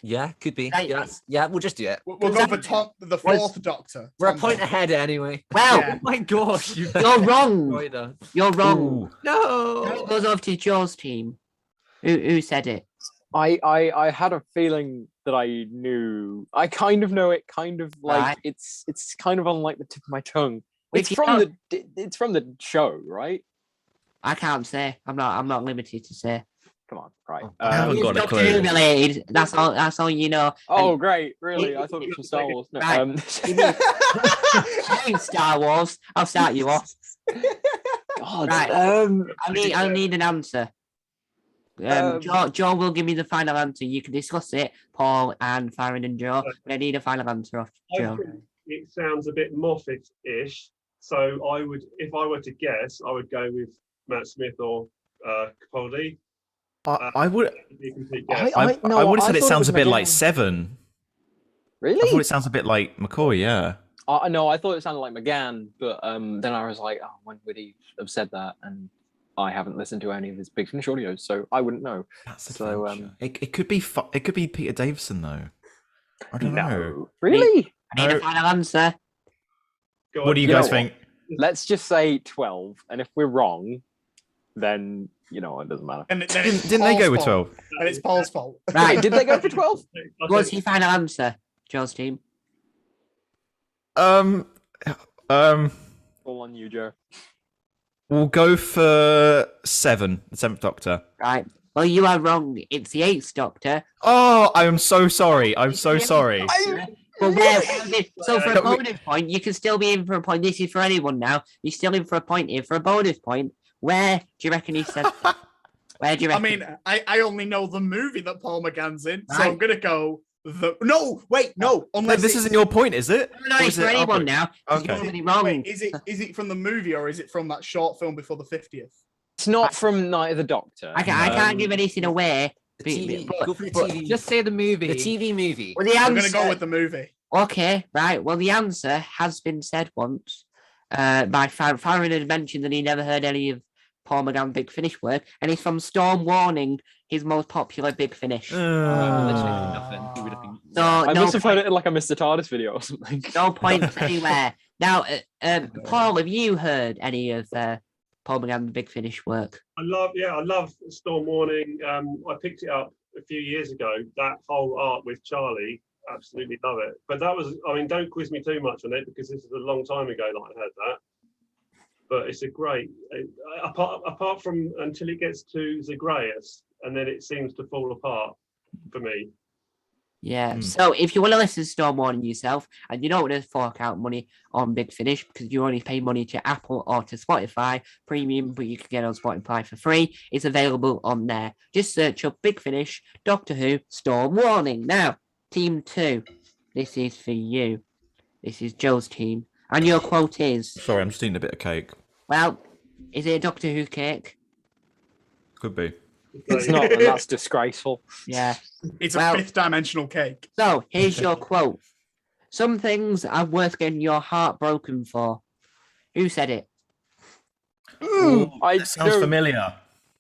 Yeah, could be. Right. Yeah, we'll just do it. We'll go for the 4th Doctor. We're a Tom point Baker. ahead anyway. Well, Yeah. Oh my gosh, you you're wrong. destroyed us. You're wrong. No. It goes over to Joe's team. Who said it? I had a feeling that I knew. I kind of know it. Kind of like Right. it's kind of on like the tip of my tongue. If It's you from don't- it's from the show, right? I can't say. I'm not limited to say. Come on, right? I haven't It's got a Doctor clue. Who related. That's all. That's all you know. Oh, great! Really? I thought it was from Star Wars. No, Right. Hey, Star Wars. I'll start you off. God. Right. I need an answer. Joe will give me the final answer. You can discuss it, Paul and Farron and Joe. But I need a final answer off I Joe. think it sounds a bit Moffat-ish. So I would, if I were to guess, I would go with Matt Smith or Capaldi. I would. It'd be a complete guess. I- I would have said I it thought it sounds was a bit like McGann. Seven. I Really? thought it sounds a bit like McCoy. Yeah. No, I thought it sounded like McGann, but then I was like, oh, when would he have said that? And I haven't listened to any of his Big Finish audios, so I wouldn't know. That's So, adventure. It could be it could be Peter Davison though. I don't know. Really? I need No. a final answer. Go What on. do you You know guys what? think? Let's just say 12, and if we're wrong, then you know it doesn't matter. And then Didn't they go with 12? And it's Paul's fault. Right. Wait, did they go for 12? What's your final answer, Joe's team? All on you, Joe. We'll go for 7, the 7th Doctor. Right. Well, you are wrong. It's the 8th Doctor. Oh, I am so sorry. I'm so sorry. But so for a bonus point, you can still be in for a point. This is for anyone now. You're still in for a point here for a bonus point. Where do you reckon he said? Where do you I reckon? mean, I only know the movie that Paul McGann's in, so Right. I'm gonna go no. Wait, no. No, Unless this isn't your point, is it? No, Or it's is for it our anyone point? now. 'Cause Okay. you're already wrong. Wait, is it from the movie or is it from that short film before the 50th? It's not from Night of the Doctor. I can't give anything away. The TV, but- go for the but TV. Just say the movie. the TV movie. Well, the I'm answer. gonna go with the movie. Okay, right. Well, the answer has been said once. By Farron had mentioned that he never heard any of Paul McGann's Big Finish work, and it's from Storm Warning, his most popular Big Finish. Literally nothing. He would have been. So I no must have heard point- it in like a Mr. TARDIS video or something. No points anywhere. Now, Paul, have you heard any of Paul McGann's Big Finish work? I love Storm Warning. I picked it up a few years ago. That whole art with Charlie, absolutely love it. But that was, I mean, don't quiz me too much on it because this is a long time ago that I heard that. But it's a great, apart from until it gets to Zagreus, and then it seems to fall apart for me. Yeah. So if you want to listen to Storm Warning yourself, and you don't want to fork out money on Big Finish because you only pay money to Apple or to Spotify Premium, but you can get it on Spotify for free, it's available on there. Just search up Big Finish, Doctor Who, Storm Warning. Now, Team 2, this is for you. This is Joe's team. And your quote is, Sorry, I'm just eating a bit of cake. well, is it a Doctor Who cake? Could be. It's not, and that's disgraceful. Yeah. It's Well- a fifth dimensional cake. So, here's your quote. Some things are worth getting your heart broken for. Who said it? I That sounds no, familiar.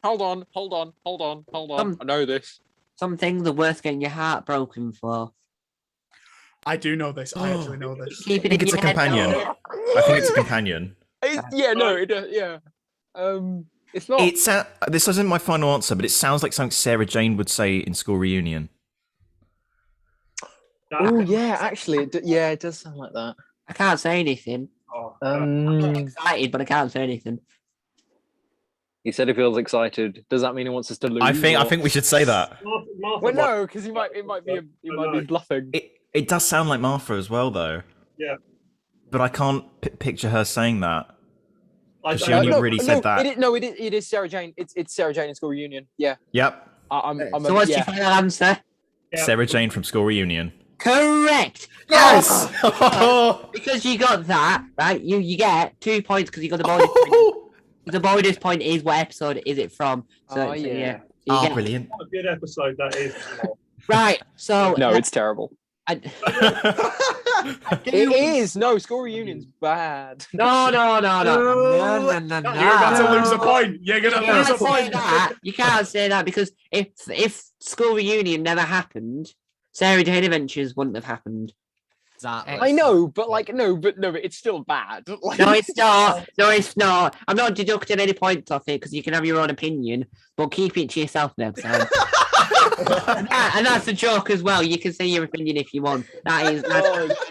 Hold on. I know this. Some things are worth getting your heart broken for. I do know this. I actually know this. Keep I it think in it's a your head, companion. though. I think it's a companion. Yeah, no, yeah. It's not. It's this isn't my final answer, but it sounds like something Sarah Jane would say in School Reunion. Oh yeah, actually, it does sound like that. I can't say anything. I'm excited, but I can't say anything. He said he feels excited. Does that mean he wants us to lose? I or- think we should say that. Martha Well, might- no, because he might be bluffing. It does sound like Martha as well, though. Yeah. But I can't picture her saying that. I- She I- only no, really said that. It is Sarah Jane. It's Sarah Jane in School Reunion. Yeah. Yep. I'm So what's yeah. your final answer? Yeah. Sarah Jane from School Reunion. Correct. Yes! Because you got that right. You get 2 points because you got the bonus point. The bonus point is what episode is it from? So, Oh, so yeah. You Oh, get- brilliant. What a good episode that is. Right. So No, it's terrible. I- It is. No, School Reunion's bad. no. No, no. You're about to lose a point. You're gonna You lose a can't say point. that. You can't say that because if School Reunion never happened, Sarah Jane Adventures wouldn't have happened. Exactly. I know, but it's still bad. Like, No, it's not. No, it's not. I'm not deducting any points off it because you can have your own opinion, but keep it to yourself next time. and that's a joke as well. You can say your opinion if you want. That's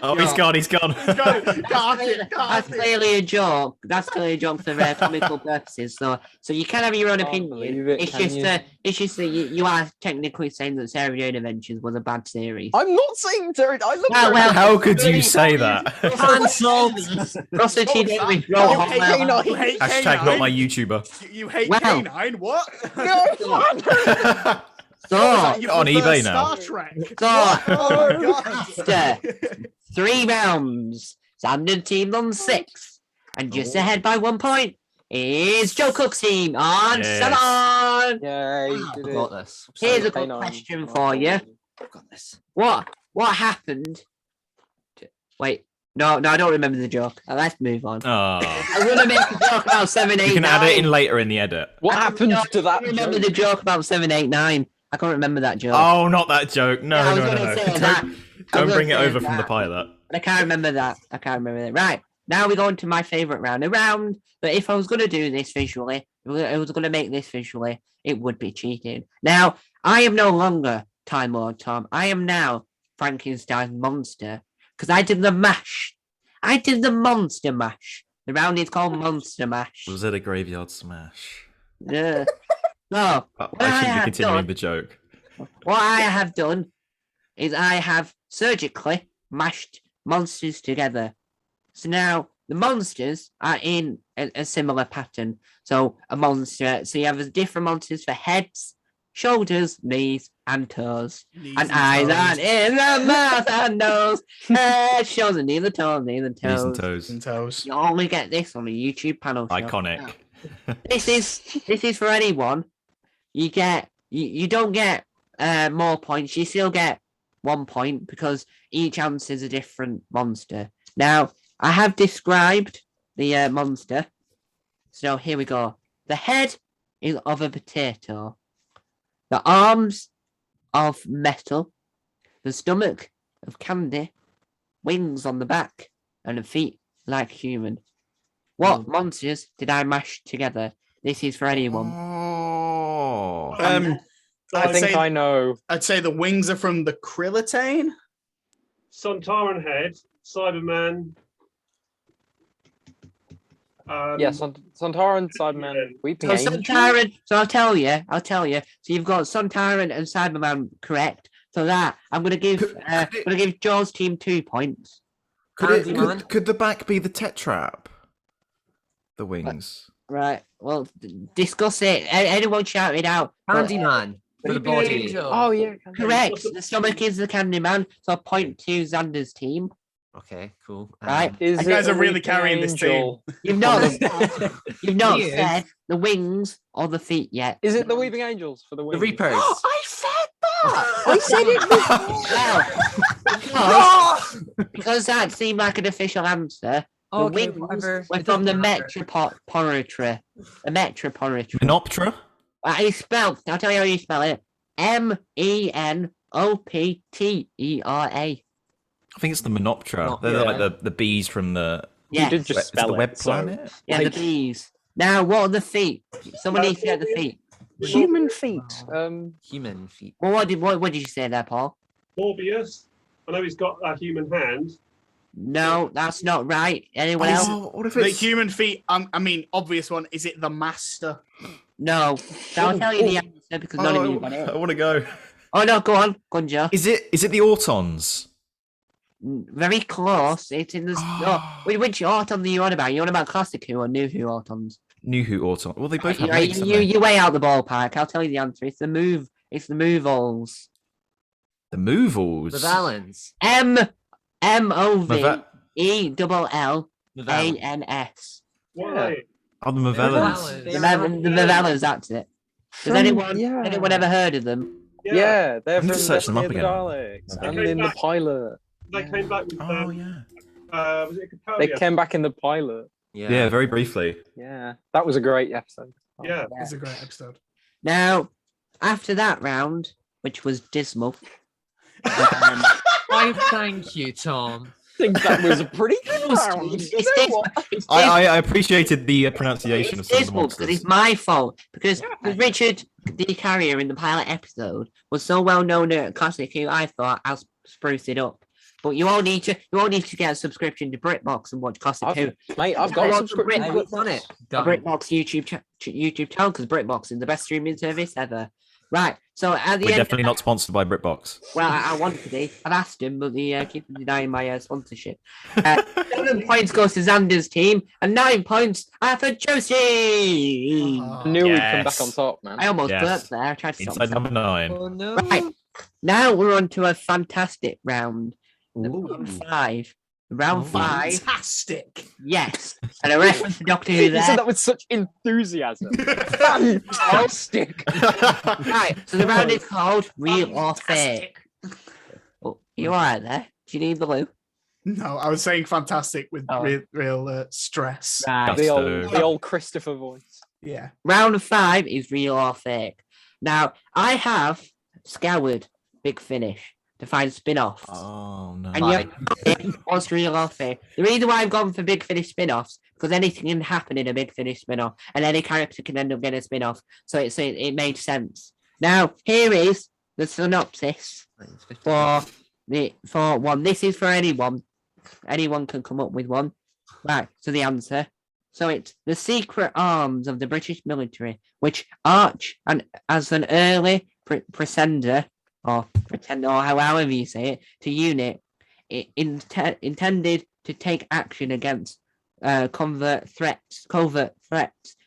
Oh, he's gone. He's gone. that's clearly a joke. That's clearly a joke for comical purposes. So you can have your own Can't opinion. believe it, It's can just you? that you are technically saying that Sarah Jane Adventures was a bad series. I'm not saying Sarah. I love Well, Sarah. well, How could you say that? Russell T. Davies You wrote hate Hotmail. K9. You hate Hashtag not my K9. YouTuber. You hate Wow. K9. What? No, So, You On prefer eBay now. Star Trek. so Oh my god. after 3 rounds, Sandon team on 6, and just ahead by 1 point is Joe Cook's team on Yes. 7. Yay! I've did got it. this. Here's a K9. good question for you. I've got this. What happened? Wait, no, I don't remember the joke. Let's move on. Oh. I want to make a joke about 7, 8, You can 9. add it in later in the edit. What happened to I that? remember joke? the joke about 7, 8, 9. I can't remember that joke. Oh, not that joke. No, Yeah, I was no, no, gonna no. say that. Don't bring it gonna say over from the that. pilot. But I can't remember that. Right. Now we go on to my favourite round. A round that if I was going to do this visually, if I was going to make this visually, it would be cheating. Now, I am no longer Time Lord Tom. I am now Frankenstein's monster. Because I did the mash. I did the monster mash. The round is called Monster Mash. Was it a graveyard smash? Yeah. No. I shouldn't have be continuing done- the joke. What I have done is I have surgically mashed monsters together. So now the monsters are in a similar pattern. So a monster. So you have different monsters for heads, shoulders, knees, and toes, Knees and eyes, toes. and in the mouth and nose, head, shoulders, knees and toes, Knees and toes. And toes. You only get this on a YouTube panel show. Iconic. This is for anyone. You don't get more points. You still get 1 point because each answer is a different monster. Now I have described the monster. So here we go. The head is of a potato. The arms of metal. The stomach of candy. Wings on the back. And the feet like human. What monsters did I mash together? This is for anyone. Oh. I think say, I know. I'd say the wings are from the Krillitane. Sontaran head, Cyberman. Sontaran, Cyberman, Weeping So Angel. Sontaran, so I'll tell you. So you've got Sontaran and Cyberman correct. So that I'm gonna give Joel's team 2 points. Could the back be the Tetrap? The wings. Right. Well, discuss it. Anyone shout it out. Candyman for the body. Oh yeah. Correct. The stomach is the Candyman. So point to Xander's team. Okay, cool. Right. You guys are really carrying this team. You've not He said the wings or the feet yet. Is it the Weeping Angels for the The wings? Reapers. I said that. I said it. Well, because that seemed like an official answer. The Okay, wings whatever. were It from the doesn't matter. Metropolitry. The Metropolitry. Menoptera? I'll tell you how you spell it. Menoptera. I think it's the Menoptera. Oh, They're yeah. like the bees from the. Yeah, You did just Is it spell the it. web so- planet? yeah, like- the bees. Now, what are the feet? Someone needs to get the feet. Human feet. Human feet. Well, what did you say there, Paul? Morbius. I know he's got a human hand. No, that's not right. Anyone else? Oh, what if The it's human feet. I mean, obvious one. Is it the Master? No. So I'll tell you the answer because none of you got I it. want to go. Oh no, go on, Joe. Is it the Autons? Very close. It's in the. Which Auton are you on about? You on about classic Who or new Who Autons? New Who Auton? Well, they both have legs, don't You they? way out the ballpark. I'll tell you the answer. It's the move. It's the Movals. The Movals. The Valens. MOVELLANS. Why? Oh, the Mavellans. The Mavellas, that's it. Has anyone ever heard of them? Yeah, they're I need from to search them up Destiny of the again. Daleks Okay, and in the back. pilot. They came back with. Oh yeah. Was it They Cacolia? came back in the pilot. Yeah, very briefly. Yeah, that was a great episode. Yeah. It's a great episode. Now, after that round, which was dismal, Why, thank you, Tom. I think that was a pretty good it's round. dismal. It's I appreciated the pronunciation of some of the dismal because monsters. it's my fault. Because Richard the Carrier in the pilot episode was so well known at Classic Who, I thought I'll spruce it up. But you all need to get a subscription to BritBox and watch Classic Who. Mate, I've I got a want subscription. Brit- What's on it? The BritBox YouTube channel because BritBox is the best streaming service ever. Right. So at the We're end, definitely not sponsored by BritBox. well, I want to be. I've asked him, but he keeps denying my sponsorship. 7 points goes to Xander's team, and 9 points are for Josie. Oh. I knew we'd come Yes. back on top, man. I almost Yes. burped there. I tried to stop Inside myself. number 9. Oh no. Right. Now we're on to a fantastic round. Round 5. Round 5. Fantastic. Yes. And a reference to Doctor Who You there. said that with such enthusiasm. Fantastic. Right. So the round is called Real or Fake. Oh, you alright there? Do you need the loo? No, I was saying fantastic with Oh. real stress. Right. The old Christopher voice. Yeah. Round 5 is Real or Fake. Now, I have scoured Big Finish to find spin-offs. Oh no. And you have to pick what's real or fake. The reason why I've gone for Big Finish spin-offs, because anything can happen in a Big Finish spin-off, and any character can end up getting a spin-off. So it made sense. Now, here is the synopsis for one. This is for anyone. Anyone can come up with one. Right, so the answer. So it's the secret arms of the British military, which Arch and as an early presenter or pretend or however you say it to unit, it intended to take action against covert threats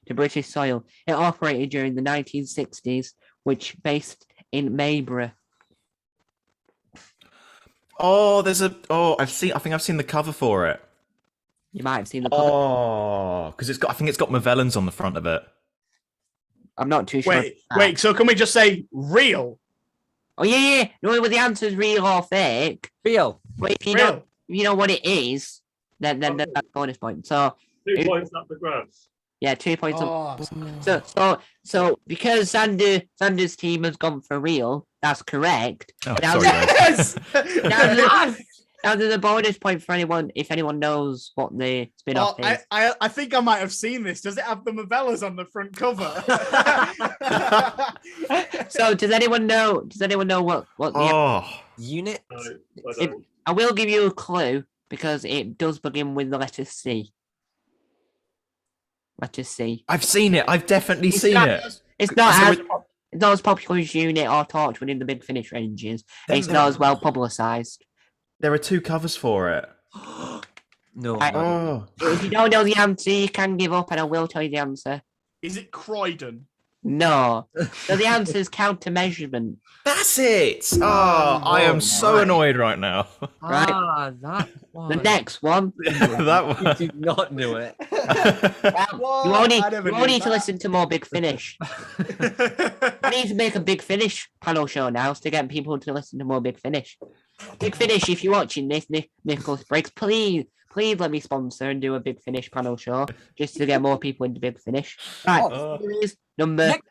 to British soil. It operated during the 1960s, which based in Maybury. Oh, there's a. Oh, I think I've seen the cover for it. You might have seen the cover. Oh, because it's got. I think it's got Mavellans on the front of it. I'm not too sure. Wait. So can we just say real? Oh yeah. No, well, the answer's real or fake. Real. But if you Real. don't, if you know what it is, then that's bonus point. So 2 points up for grabs. yeah, 2 points. Oh, So because Sanders' team has gone for real, that's correct. Oh, Now- sorry, guys. Now there's a bonus point for anyone if anyone knows what the spin-off is. I think I might have seen this. Does it have the Mavellas on the front cover? So does anyone know? What the? Oh, Unit. No, I It- don't. I will give you a clue because it does begin with the letter C. Letter C. I've seen it. I've definitely It's seen not- it. It's not So as it's not as popular as Unit or Torch within the Big Finish ranges. It's not as well publicised. There are 2 covers for it. No. I- Oh, If you don't know the answer, you can give up, and I will tell you the answer. Is it Croydon? No. So the answer is counter-measurement. that's it. Oh, I am so my. annoyed right now. Right. That one. The next one. that You one. do not know it. What? You only, I never you knew only need to that. listen to more Big Finish. I need to make a Big Finish panel show now to get people to listen to more Big Finish. Big Finish, if you're watching this, Nicholas Briggs, please let me sponsor and do a Big Finish panel show just to get more people into Big Finish. Right, Oh. here is number. Nick-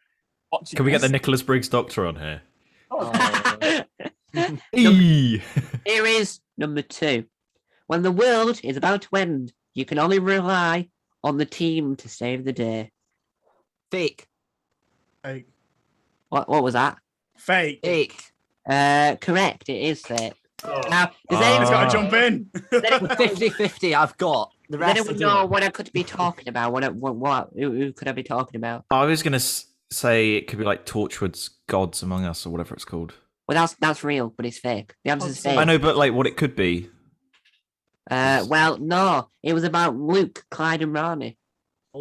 Watching Can we get the this. Nicholas Briggs Doctor on here? Oh, Eee. Here is number 2. When the world is about to end, you can only rely on the team to save the day. Fake. Fake. What was that? Fake. Fake. Correct, it is fake. Oh, Now, does Ah. anyone, It's got to jump in. does anyone- 50-50 I've got. The does rest anyone I know don't. what I could be talking about? Who could I be talking about? I was gonna say it could be like Torchwood's Gods Among Us or whatever it's called. Well, that's real, but it's fake. The answer's fake. I know, but like what it could be. Well, no, it was about Luke, Clyde, and Ronnie. But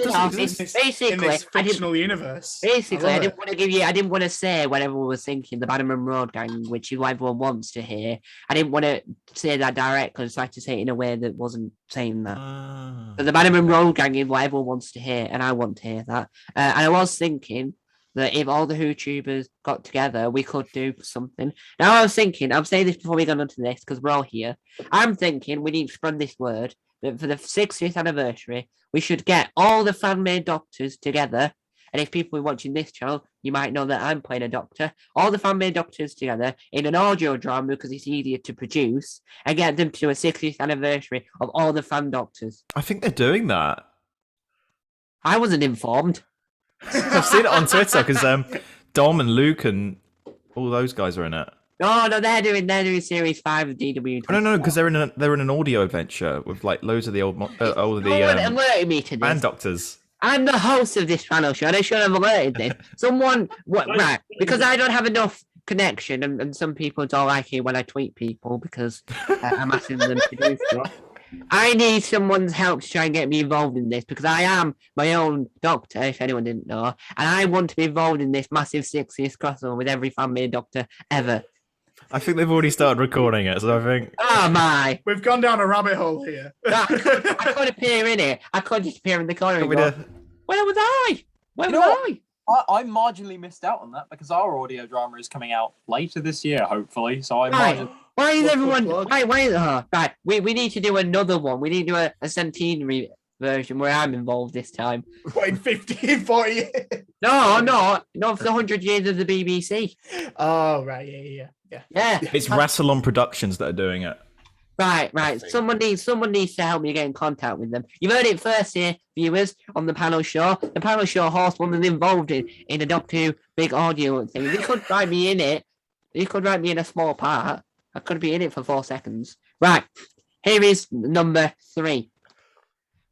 it doesn't exist. In this I didn't. fictional universe. Basically, I love didn't it. want to give you. I didn't want to say what everyone was thinking. The Bannerman Road Gang, which is what everyone wants to hear. I didn't want to say that directly, so I had to say it in a way that wasn't saying that. But the Bannerman Road Gang is what everyone wants to hear, and I want to hear that. And I was thinking that if all the YouTubers got together, we could do something. Now I was thinking, I'm saying this before we go on to this because we're all here. I'm thinking we need to spread this word that for the 60th anniversary, we should get all the fan-made doctors together. And if people are watching this channel, you might know that I'm playing a doctor. All the fan-made doctors together in an audio drama because it's easier to produce and get them to a 60th anniversary of all the fan doctors. I think they're doing that. I wasn't informed. I've seen it on Twitter because Dom and Luke and all those guys are in it. No, they're doing series 5 of DW. Oh, no, because they're in an audio adventure with like loads of the old No one alerted me to band this. doctors. I'm the host of this panel show, and I should have alerted this. Someone, right? Because I don't have enough connection, and some people don't like it when I tweet people because I'm asking them to do stuff. I need someone's help to try and get me involved in this because I am my own doctor, if anyone didn't know, and I want to be involved in this massive 60th crossover with every fan-made doctor ever. I think they've already started recording it, so I think. Oh my! We've gone down a rabbit hole here. I could appear in it. I could just appear in the corner and Want me go, to- where was I? Where You was know I? I marginally missed out on that because our audio drama is coming out later this year, hopefully. So I Right. marginally. Why is Plug, everyone? plug, plug. Right. We need to do another one. We need to do a centenary version where I'm involved this time. What, in 50, 40 years? No, not for the 100 years of the BBC. Oh, right. Yeah. Yeah. It's Rassilon Productions that are doing it. Right. Someone needs to help me get in contact with them. You've heard it first here, viewers, on the panel show. The panel show host wasn't involved in a Doctor Who big audio thing. They could write me in it. They could write me in a small part. I could be in it for 4 seconds. Right. Here is number 3.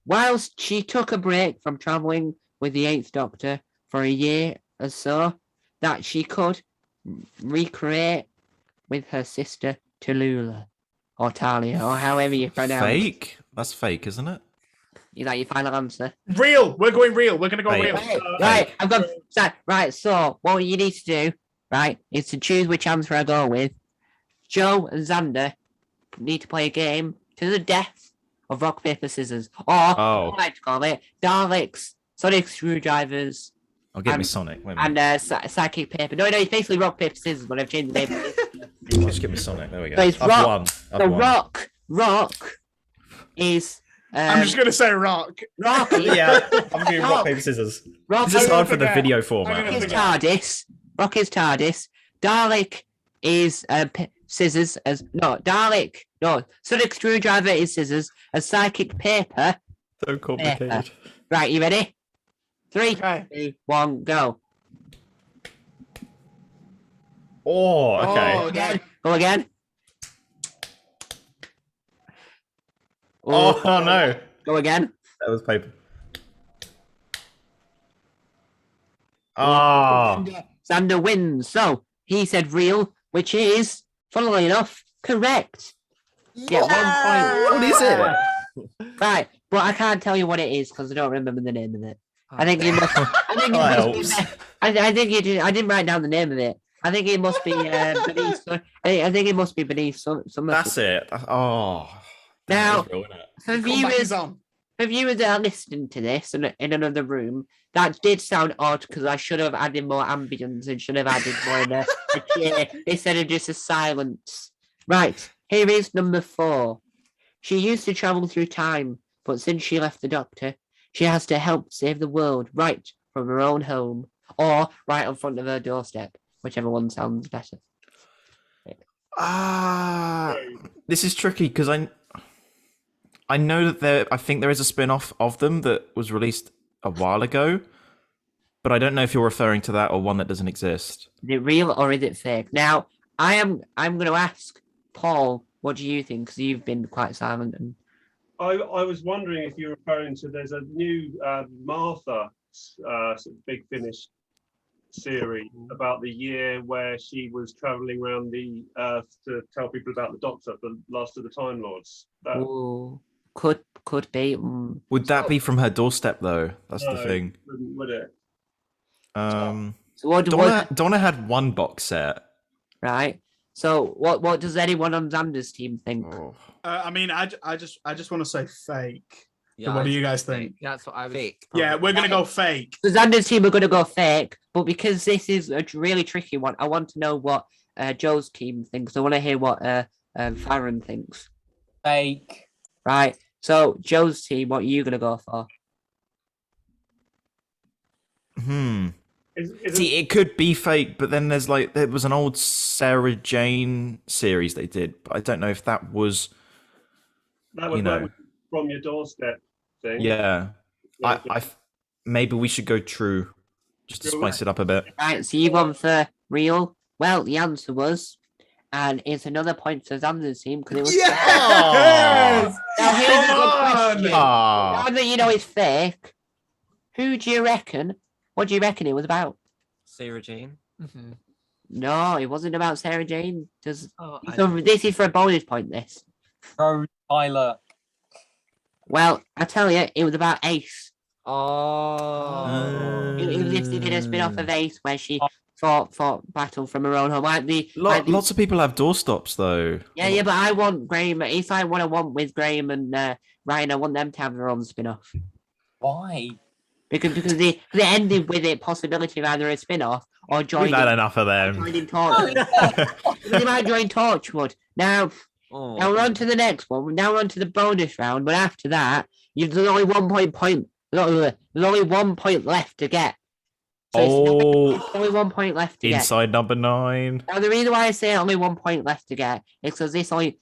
Whilst she took a break from travelling with the 8th Doctor for a year or so, that she could recreate with her sister Tallulah. or Talia, or however you pronounce. Fake? That's fake, isn't it? Is that your final answer? Real. We're going real. We're gonna go Fake. real. Right. I've got right. So what you need to do, right, is to choose which answer I go with. Joe and Xander need to play a game to the death of rock paper scissors, or I like to call it Daleks, Sonic screwdrivers. I'll get me Sonic. Wait a minute. And psychic paper. No, it's basically rock paper scissors, but I've changed the name. Just give me Sonic. There we go. So it's I've rock. won. So rock is. I'm just gonna say rock. Rock. Yeah, I'm doing rock, paper, scissors. Rock This is hard for the forget. video I'm format. gonna is forget. TARDIS. Rock is TARDIS. Dalek is scissors. Dalek. No, Sonic screwdriver is scissors. A psychic paper. So complicated. Right, you ready? 3, Okay. 2, 1, go. Oh, okay. Oh, okay. Go again. Oh, no. Go again. That was paper. Ah. Xander wins. So he said real, which is, funnily enough, correct. Get 1 point. What is it? Right, but I can't tell you what it is because I don't remember the name of it. I think it must. I think it That must helps. be. I think it. I didn't write down the name of it. I think it must be beneath. I think it must be beneath some. That's it. Oh. Now, That is real, isn't it? for Comeback is viewers, on. for viewers that are listening to this in another room, that did sound odd because I should have added more ambience and should have added more of a cheer instead of just a silence. Right, here is number 4. She used to travel through time, but since she left the doctor, she has to help save the world right from her own home or right in front of her doorstep, whichever one sounds better. This is tricky because I know that I think there is a spin-off of them that was released a while ago, but I don't know if you're referring to that or one that doesn't exist. Is it real or is it fake? Now, I'm going to ask Paul, what do you think? Because you've been quite silent. And I was wondering if you're referring to there's a new Martha sort of Big Finish series about the year where she was traveling around the earth to tell people about the Doctor, the last of the Time Lords. ooh, could be. Would that be from her doorstep though? That's the No, thing. would it? So what? Donna had one box set. Right. So what does anyone on Xander's team think? Oh. I mean, I just want to say fake. Yeah, So what do I- you guys think? That's what I was. Fake. Yeah, we're gonna go fake. So Xander's team are going to go fake, but because this is a really tricky one, I want to know what Joe's team thinks. I want to hear what Farron thinks. Fake. Right. So Joe's team, what are you going to go for? See, it could be fake, but then there was an old Sarah Jane series they did, but I don't know if that was. That would You know. work with from your doorstep thing. Yeah, maybe we should go true, just to spice it up a bit. Right. So you gone for real? Well, the answer was, and it's another point for Xander's team because it was. Yes! Now here's a Come good on! question. Ah, Now that you know it's fake, who do you reckon? What do you reckon it was about? Sarah Jane. Mhm. No, it wasn't about Sarah Jane. Oh, So this is for a bonus point. This. Go Tyler. Well, I tell you, it was about Ace. Oh. It literally did a spin-off of Ace where she fought battle from her own home. Lots of people have doorstops though. Yeah, but I want Graham. It's like what I want with Graham and Ryan. I want them to have their own spin-off. Why? Because they ended with a possibility of either a spin-off or We've joining had enough of them. Torchwood. They might join Torchwood. Now Oh. we're on to the next one. Now we're on to the bonus round. But after that, there's only 1 point. There's only 1 point left to get. So it's only 1 point left to get. Inside number 9. Now the reason why I say only 1 point left to get is because it is 1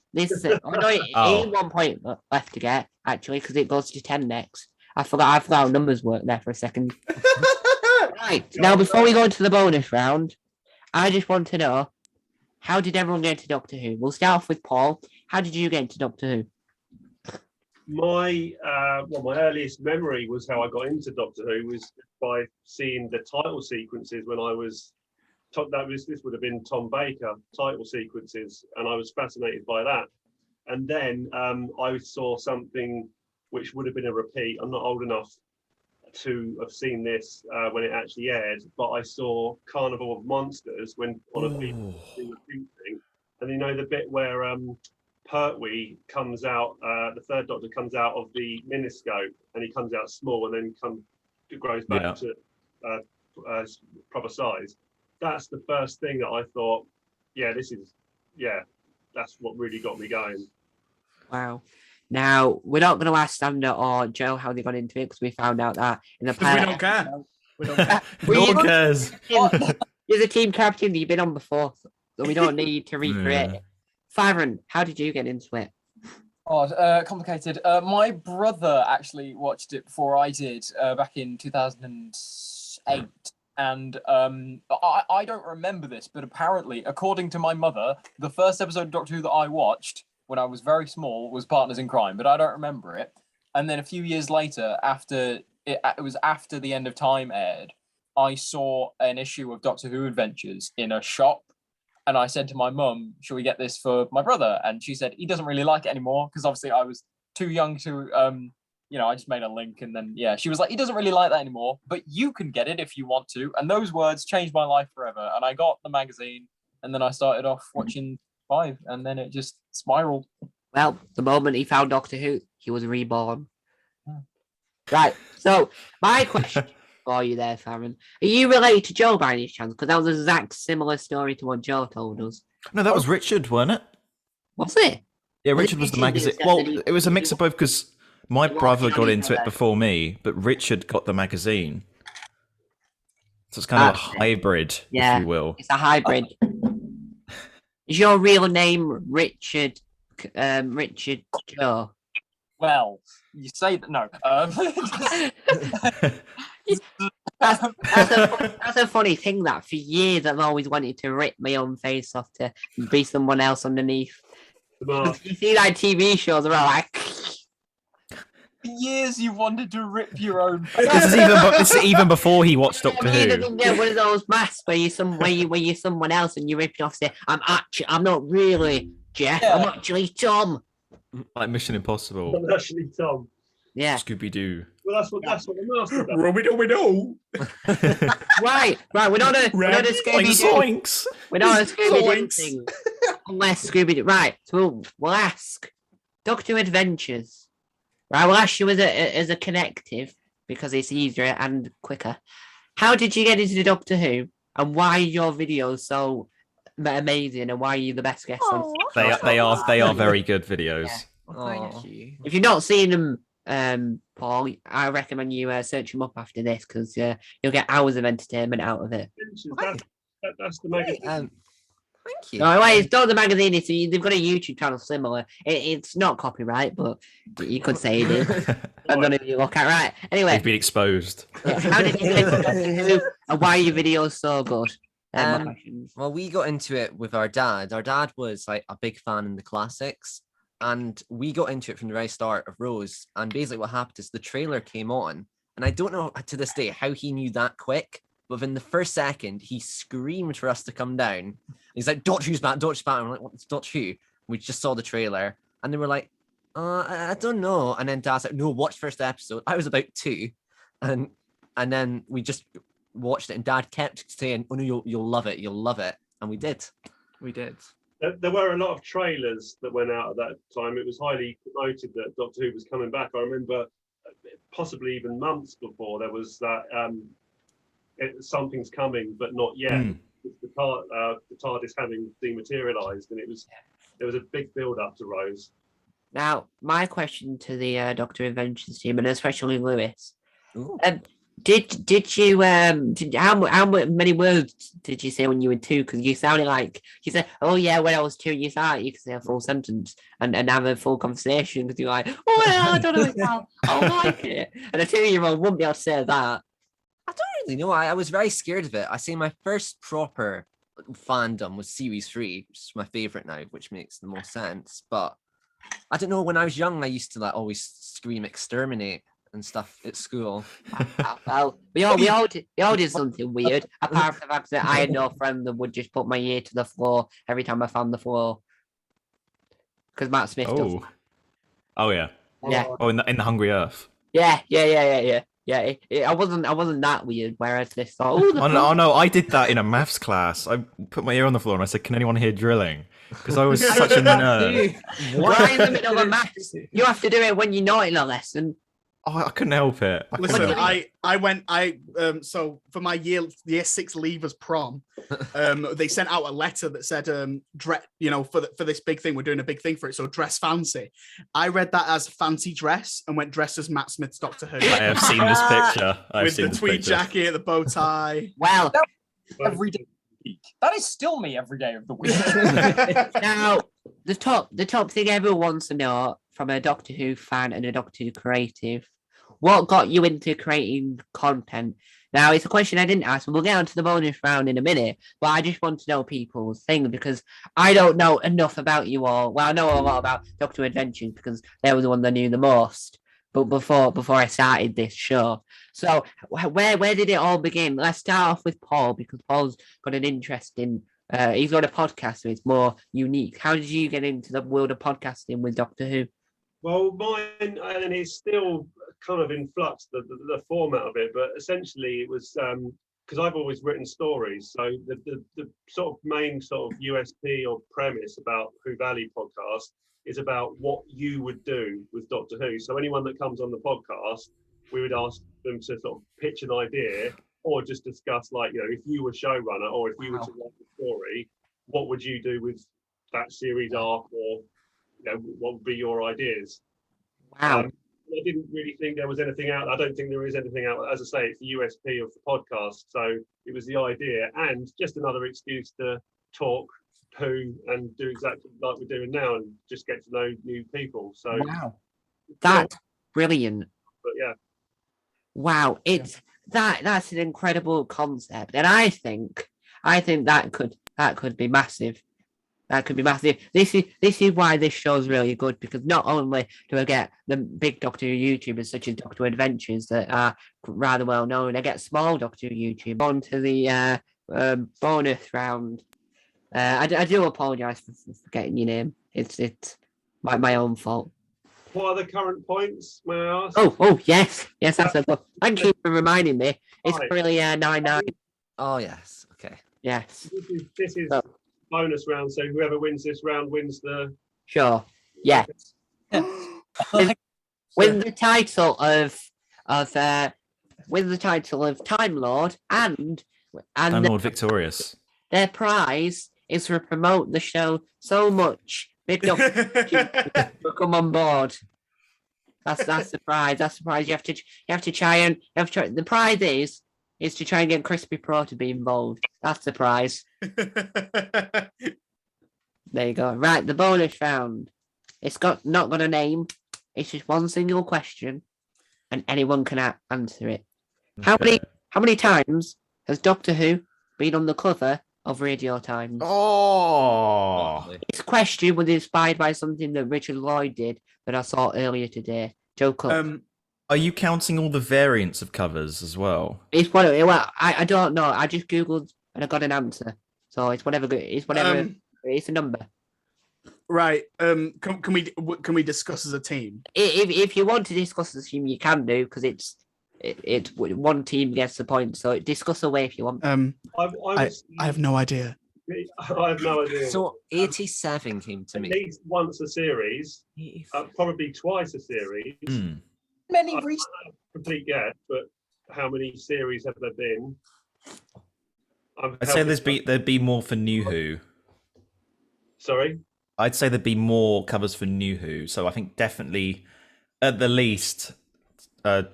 point left to get actually because it goes to 10 next. I forgot how numbers work there for a second. Right, now before we go into the bonus round, I just want to know, how did everyone get into Doctor Who? We'll start off with Paul. How did you get into Doctor Who? My earliest memory was how I got into Doctor Who was by seeing the title sequences when I was. This would have been Tom Baker title sequences, and I was fascinated by that. And then I saw something which would have been a repeat. I'm not old enough to have seen this when it actually aired, but I saw Carnival of Monsters when on a BBC thing, and you know the bit where Pertwee comes out, the third Doctor comes out of the miniscope, and he comes out small, and then grows back to proper size. That's the first thing that I thought, that's what really got me going. Wow. Now, we're not going to ask Sander or Joe how they got into it because we found out that in the Because we don't care. We don't care. No one cares. You're the team captain, you've been on before, so we don't need to recreate it. Fyron, how did you get into it? Complicated. My brother actually watched it before I did, back in 2008. And I don't remember this, but apparently, according to my mother, the first episode of Doctor Who that I watched when I was very small was Partners in Crime, but I don't remember it. And then a few years later, after it was after the End of Time aired, I saw an issue of Doctor Who Adventures in a shop. And I said to my mum, should we get this for my brother? And she said, he doesn't really like it anymore, because obviously I was too young to, I just made a link. And then, she was like, he doesn't really like that anymore, but you can get it if you want to. And those words changed my life forever. And I got the magazine, and then I started off watching 5, and then it just spiraled. Well, the moment he found Doctor Who, he was reborn. Right, so my question for you there, Farron. Are you related to Joe by any chance? Because that was an exact similar story to what Joe told us. No, that was Richard, weren't it? Was it? Yeah, Richard was the magazine. Well, it was a mix of both because my brother got into it before me, but Richard got the magazine. So it's kind of a hybrid, if you will. It's a hybrid. Is your real name Richard Joe? Well, you say that, no. That's a funny thing that for years I've always wanted to rip my own face off to be someone else underneath. You see like TV shows are all like For years you wanted to rip your own face. This is even before he watched Doctor Who. Yeah, one of those masks where you're someone else and you rip it off. Say, I'm not really Jeff. I'm actually Tom. Like Mission Impossible. I'm actually Tom. Yeah. Scooby Doo. Well, that's what the master does. Robbie-doo-be-doo. Right. We're not a Scooby Doo. We're not a Scooby Doo thing. Unless Scooby Doo. Right. So we'll ask Doctor Adventures. Right. We'll ask you as a connective because it's easier and quicker. How did you get into Doctor Who, and why are your videos so amazing, and why are you the best guest on? They are very good videos. Yeah. Well, thank you. If you've not seen them, Paul, I recommend you search them up after this because you'll get hours of entertainment out of it. That's the magazine. Thank you. No, it's not the magazine. They've got a YouTube channel similar. It's not copyright, but you could say it is. I don't know if you look at right. Anyway, They've been exposed. how did you get into Doctor Who, and why are your videos so good? Well, we got into it with our dad. Our dad was like a big fan in the classics, and we got into it from the very start of Rose. And basically what happened is the trailer came on, and I don't know to this day how he knew that quick, but within the first second, he screamed for us to come down. He's like, Doctor Who's back, Doctor Who's back. And we're like, what's Doctor Who? We just saw the trailer, and they were like, I don't know. And then Dad's like, no, watch first episode. I was about 2, and then we just watched it, and Dad kept saying, oh no, you'll love it, and we did. There were a lot of trailers that went out at that time. It was highly promoted that Doctor Who was coming back. I remember possibly even months before there was that something's coming but not yet. The TARDIS having dematerialized, and there was a big build up to Rose. Now, my question to the Doctor Adventures team, and especially Lewis, did you how many words did you say when you were 2? Because you sounded like you said, "Oh yeah, when I was 2," you thought you could say a full sentence and have a full conversation because you're like, "Oh well, I don't know how I like it," and a 2-year-old wouldn't be able to say that. I don't really know. I was very scared of it. I say my first proper fandom was Series 3, which is my favorite now, which makes the most sense. But I don't know. When I was young, I used to like always scream "exterminate" and stuff at school. Well, we all did something weird. Apart from the fact that I had no friend that would just put my ear to the floor every time I found the floor. because Matt Smith does. Oh yeah. Yeah. Oh, in the Hungry Earth. Yeah. I wasn't that weird. Whereas this thought, Oh no, I did that in a maths class. I put my ear on the floor and I said, "Can anyone hear drilling?" Because I was such a nerd. Why in the middle of a maths? You have to do it when you're not in a lesson. Oh, I couldn't help it. Listen, so for my year 6 leavers prom, they sent out a letter that said, for this big thing, we're doing a big thing for it, so dress fancy. I read that as fancy dress and went dressed as Matt Smith's Doctor Who. I have seen this picture. With the tweed jacket, the bow tie. Well, every day of the week. That is still me every day of the week. now the top thing everyone wants to know from a Doctor Who fan and a Doctor Who creative: what got you into creating content? Now, it's a question I didn't ask, and we'll get on to the bonus round in a minute, but I just want to know people's thing because I don't know enough about you all. Well, I know a lot about Doctor Who Adventures because they were the one that knew the most, but before I started this show. So, where did it all begin? Let's start off with Paul, because Paul's got an interest in, he's got a podcast, so it's more unique. How did you get into the world of podcasting with Doctor Who? Well, mine, and it's still kind of in flux, the format of it, but essentially it was because I've always written stories. So the sort of main sort of USP or premise about Who Valley podcast is about what you would do with Doctor Who. So anyone that comes on the podcast, we would ask them to sort of pitch an idea or just discuss, like, if you were showrunner or if you were to write a story, what would you do with that series arc, or what would be your ideas? Wow. I didn't really think there was anything out. I don't think there is anything out. As I say, it's the USP of the podcast. So it was the idea and just another excuse to talk Who and do exactly like we're doing now and just get to know new people. So wow, that's brilliant. But yeah. Wow, that's an incredible concept, and I think that could be massive. That could be massive. This is why this show is really good, because not only do I get the big Doctor Who YouTubers such as Doctor Who Adventures that are rather well known, I get small Doctor Who YouTubers. On to the bonus round. I do apologise for forgetting your name. It's my own fault. What are the current points, may I ask? Oh yes, that's a good. Thank you for reminding me. It's really 9-9. Oh yes, okay. Yes. This is bonus round, so whoever wins this round wins the. Sure. Yeah. with the title of Time Lord and Time Lord Victorious. Their prize is to promote the show so much. Big Doctor will come on board. That's the prize. That's the prize. You have to try. The prize is to try and get Crispy Pro to be involved. That's the prize. There you go. Right, the bonus round. It's not got a name. It's just one single question, and anyone can answer it. Okay. How many times has Doctor Who been on the cover of Radio Times? Oh, this question was inspired by something that Richard Lloyd did that I saw earlier today. Joe Cook. Are you counting all the variants of covers as well? It's whatever. Well, I don't know. I just googled and I got an answer. So it's whatever. It's whatever. It's a number. Right. Can we discuss as a team? If you want to discuss as a team, you can do, because it's one team gets the point. So discuss away if you want. I have no idea. I have no idea. So 87 came to me. At least once a series, probably twice a series. Many I don't have a complete guess, but how many series have there been? I'd say there'd be more for New Who. Sorry? I'd say there'd be more covers for New Who, so I think definitely at the least 12.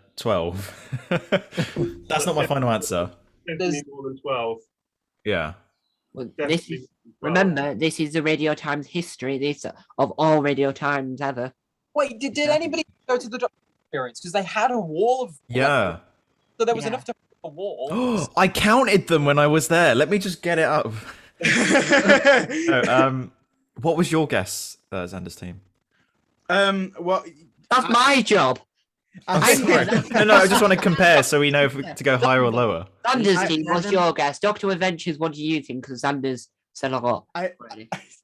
That's not my final answer. Definitely more than 12. Yeah. Well, remember, this is the Radio Times history. This of all Radio Times ever. Wait, did anybody go to the experience? Because they had a wall of. Yeah. So there was enough to a wall. I counted them when I was there. Let me just get it up. What was your guess, Xander's team? Well, that's my job. No, I just want to compare so we know if to go higher or lower. Xander's team, what's your guess? Doctor Adventures, what do you think? Because Xander's said a lot.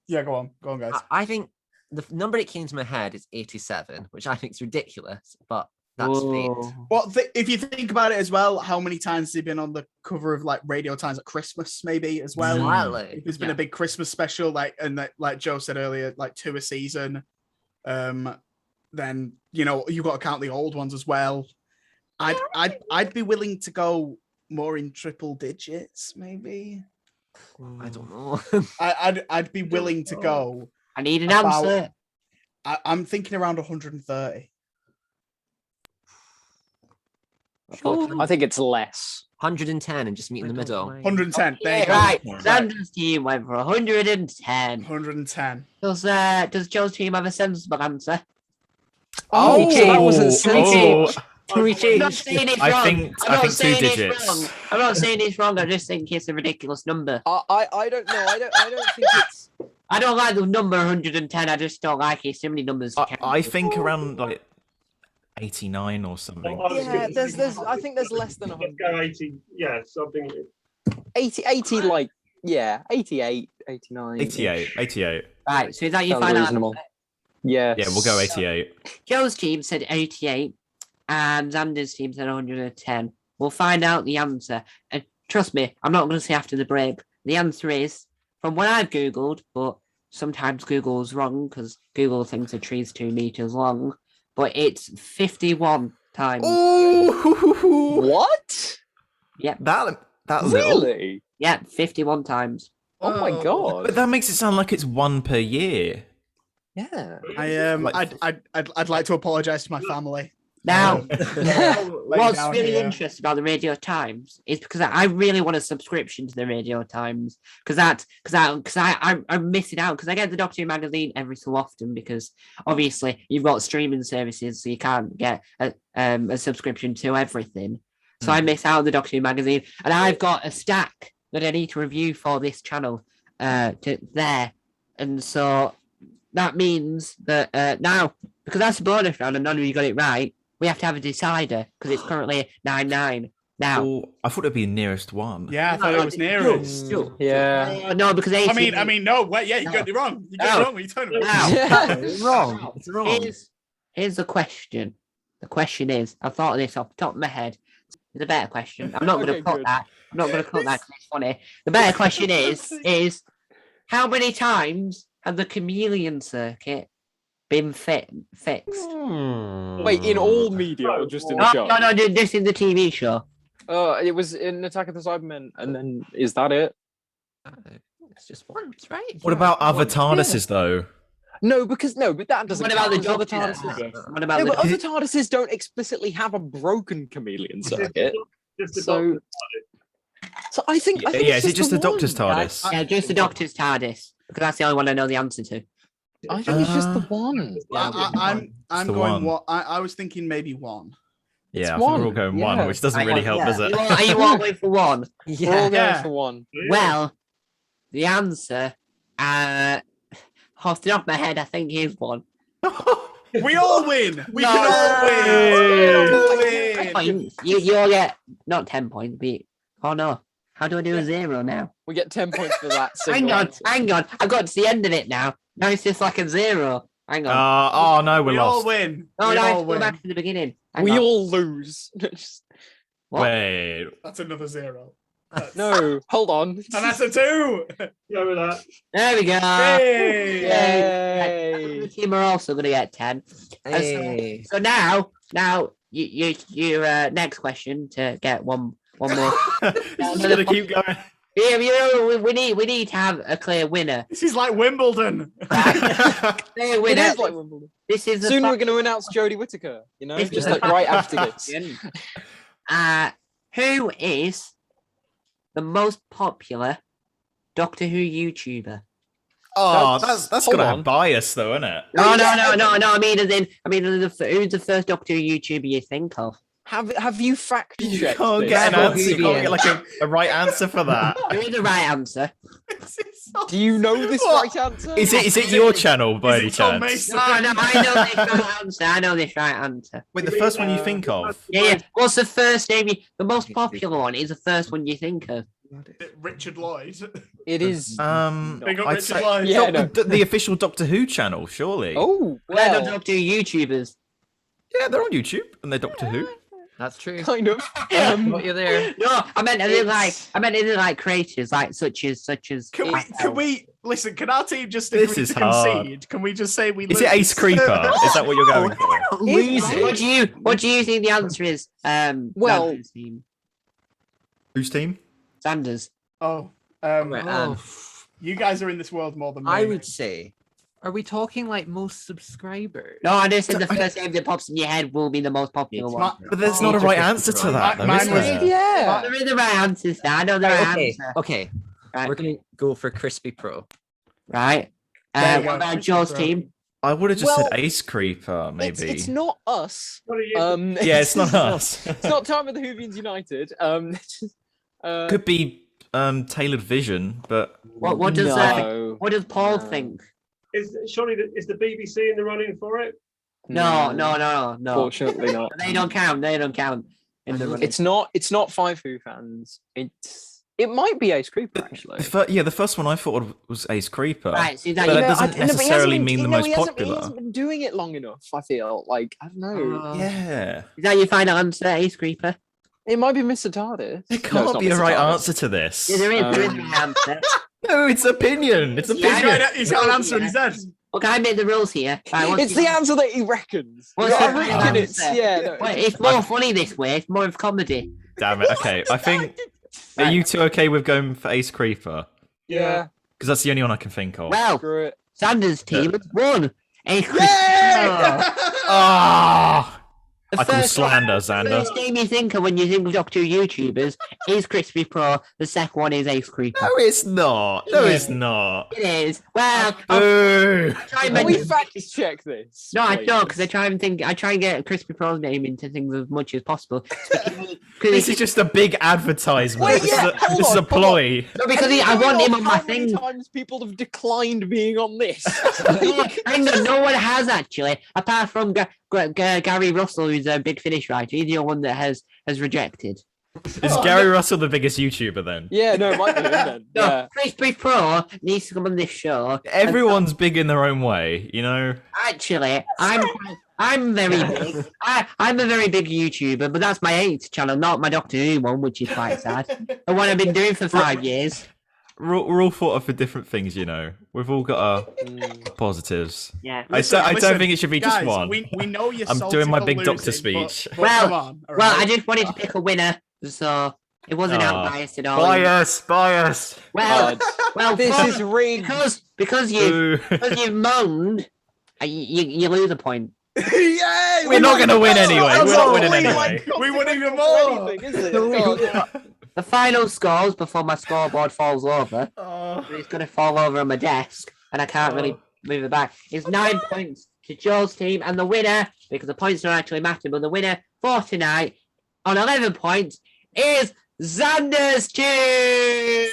Yeah, go on, guys. I think the number that came to my head is 87, which I think is ridiculous, but that's fate. Well, if you think about it as well, how many times has he been on the cover of like Radio Times at Christmas, maybe as well? Exactly. There's been a big Christmas special, like Joe said earlier, like 2 a season. Then you've got to count the old ones as well. I'd be willing to go more in triple digits, maybe. I don't know. I'd be willing to go. I need an answer. I'm thinking around 130. I think it's less. 110 and just meet in the middle. 110. There you go. Right, Sanders' team went for 110. 110. Does Joe's team have a sensible answer? Oh, that wasn't sensible. sensible. I'm not saying it's wrong. I think 2 digits. I'm not saying it's wrong. I just think it's a ridiculous number. I don't know. I don't think it's. I don't like the number 110. I just don't like it. So many numbers. I think around like 89 or something. Yeah, there's. I think there's less than 100. Let's go 80. Yeah, something. 80, like, yeah, 88, 89. 88. Right, so is that your Sounds final reasonable. answer? Yeah. Yeah, we'll go 88. Joe's team said 88, and Xander's team said 110. We'll find out the answer. And trust me, I'm not going to say after the break. The answer is, from what I've Googled, but sometimes Google's wrong because Google thinks a tree's 2 meters long, but it's 51 times. Oh, What? Yep. that little. Really? Yeah, 51 times. Oh my god. But that makes it sound like it's 1 per year. Yeah. I'd like to apologize to my family. Now, Lay what's down really here. interesting about the Radio Times is because I really want a subscription to the Radio Times because I'm missing out because I get the Doctor Who magazine every so often because obviously you've got streaming services so you can't get a subscription to everything. So I miss out on the Doctor Who magazine and I've got a stack that I need to review for this channel there, and so that means that now because that's a bonus round and none of you got it right. We have to have a decider because it's currently 9-9 now. Oh, I thought it'd be the nearest one. Yeah, I thought it was nearest. Yeah. No, because 80, I mean, no. Wait, yeah, you got it wrong. You got it wrong. What are you talking about? now, It's wrong. It's wrong. here's the question. The question is, I thought of this off the top of my head. It's a better question. I'm not going to Okay, cut good. that. I'm not going to cut that because it's funny. The better question is how many times has the chameleon circuit been fixed? Wait, in all media or just in the show? No, just in the TV show. It was in Attack of the Cybermen, and then is that it? It's just once, right? What about other TARDISes, though? No, but that doesn't. What about the count, 'cause Doctor? other TARDISes? What about No, the but Doctor? other TARDISes don't explicitly have a broken chameleon circuit. Just the So, so I think. Yeah, is it just the Doctor's one. TARDIS? Yeah, just the Doctor's TARDIS because that's the only one I know the answer to. I think it's just the one. I'm the going. one. I was thinking maybe 1. Yeah, I It's think we're all one. going Yeah. 1, which doesn't really help, does it? Are you all going for 1? We're all Yeah. going Yeah. for 1. Well, the answer, off the top of my head, I think is 1. We all win. We No. can all win. We all win. Points. You all get not 10 points, but oh no, how do I do a 0 now? We get 10 points for that. Hang single on, answer. hang on. I got to the end of it now. Now it's just like a 0. Hang on. Oh no, we're We all lost. win. No, we no, I have all to go win. back to the beginning. Hang We on. all lose. What? Wait. That's another 0. No, hold on. And that's a 2. Go with that. There we go. Hey. Yay! The team are also going to get 10. Hey. So now, your next question to get one more. Just gonna keep going. Yeah, we need to have a clear winner. This is like Wimbledon. Clear It winner. is like Wimbledon. This is the Soon we're fi- going to announce Jodie Whittaker. You know, This just is like the right final after this. question. Who is the most popular Doctor Who YouTuber? Oh, that's Hold gonna on. have bias, though, isn't it? No. I mean, who's the first Doctor Who YouTuber you think of? Have you fact You checked? can't this? get an That's answer. You can't get obedient. like a right answer for that. There is a right answer. Do you know this What? right answer? Is it your channel by any Is it Tom chance? Mason? No, I know this right answer. I know this right answer. Wait, the first one you think of? Yeah. What's the first name? The most popular one is the first one you think of. Richard Lloyd. It is. Big up I'd Richard say Lloyd. Yeah, no. the official Doctor Who channel, surely. Oh, Well, well, Doctor Who YouTubers. Yeah, they're on YouTube and they're Doctor Who. That's true. kind of. Got you there. No, I meant as in It's- like creators, like such as. Can we listen? Can our team just This agree is to hard. concede? Can we just say we? Is it Ace Creeper? Is that what you're going for? What do you think the answer is? Well- Sanders' team. Whose team? Sanders. Oh, Right, you guys are in this world more than me. I would say Are we talking like most subscribers? No, I just said the first name that pops in your head will be the most popular It's one. not- But there's not a right answer to that, though, Mine is was- there? Yeah. There is the right answer, Stan. I know the right okay. answer. Okay, Right. we're gonna go for Crispy Pro. Right. There you What go. about Joe's team? I would have just Well, said Ace Creeper, maybe. It's not us. What are you? Yeah, it's not us. It's not Time of the Whovians United. Could be tailored vision, but What does no. what does Paul No. think? Is the BBC in the running for it? No. Fortunately not. They don't count. They don't count in the running. It's not. It's not Five Who fans. It might be Ace Creeper actually. the first one I thought was Ace Creeper. Right, so But that that doesn't no, but he hasn't necessarily been- mean the no, most he hasn't- popular. He hasn't been doing it long enough. I feel like I don't know. Yeah. is that your final answer, Ace Creeper? It might be Mr. TARDIS. There can't be a right answer to this. Yeah, there is Um, an answer. No, it's opinion. It's Yeah, opinion. He's got an answer in his head. Look, I made the rules here. Right, what's It's your- the answer that he reckons. What's Yeah, your I final reckon it's answer? yeah. No, Wait, it's more funny this way. It's more of comedy. Damn it. Okay, I think. Are you two okay with going for Ace Creeper? yeah. Because that's the only one I can think of. Well, Screw it. Sanders' team has won. Ace Creeper. Ah! The I call first slander, Xander. First name you think of when you think of Doctor Who YouTubers is Crispy Pro. The second one is Ace Creeper. No, it's not. No, it's not. It is. Well, Boo! try and Can we make- fact check this? no, I please? don't, because I try and get Crispy Pro's name into things as much as possible. This is just a big advertisement. Wait, this yeah, is a, hold this is a on, hold ploy. No, because Have you I want known him on my how many thing. times people have declined being on this? Hang on, no one has actually, apart from Gary Russell, who's a big Finnish writer. He's the one that has rejected. Is Gary Russell the biggest YouTuber then? Yeah, no, it might be him then. No, Yeah. Crispy Pro needs to come on this show. Everyone's big in their own way, you know? Actually, I'm very big. I'm a very big YouTuber, but that's my 8th channel, not my Doctor Who one, which is quite sad. The one I've been doing for 5 years. We're all thought of for different things, you know? We've all got our positives. Yeah. I don't think it should be just guys, one. We know you're I'm salty doing my for big doctor losing, but- speech. but Well, come on. all Well, I right. just wanted to pick a winner, so it wasn't Aw. unbiased at all. Bias! Well, well, This Paul, is rigged. because Boo. you've moaned, you lose a point. Yay! We're not gonna win anyway. That's We're not all winning we anyway. We won even more. Anything, is it? God. The final scores before my scoreboard falls over. Oh. It's going to fall over on my desk, and I can't really move it back. It's 9 points to Joe's team, and the winner, because the points don't actually matter, but the winner for tonight on 11 points is Xander's team.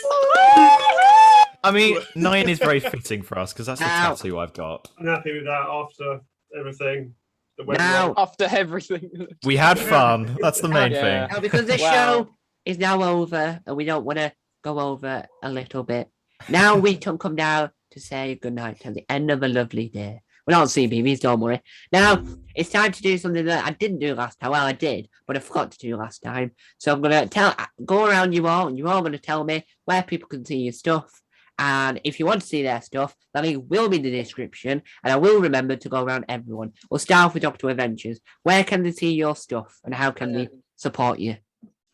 I mean, 9 is very fitting for us because that's the Now- tattoo I've got. I'm happy with that after everything that went Now- wrong. After everything. We had fun. That's the main Yeah. thing. Now, because the Wow. show is now over, and we don't want to go over a little bit, now we come down to say goodnight at the end of a lovely day. We're not CBBS, don't worry. Now, it's time to do something that I didn't do last time. Well, I did, but I forgot to do last time. So I'm going to go around you all, and you're all going to tell me where people can see your stuff. And if you want to see their stuff, the link will be in the description, and I will remember to go around everyone. We'll start off with Doctor Adventures. Where can they see your stuff, and how can they support you?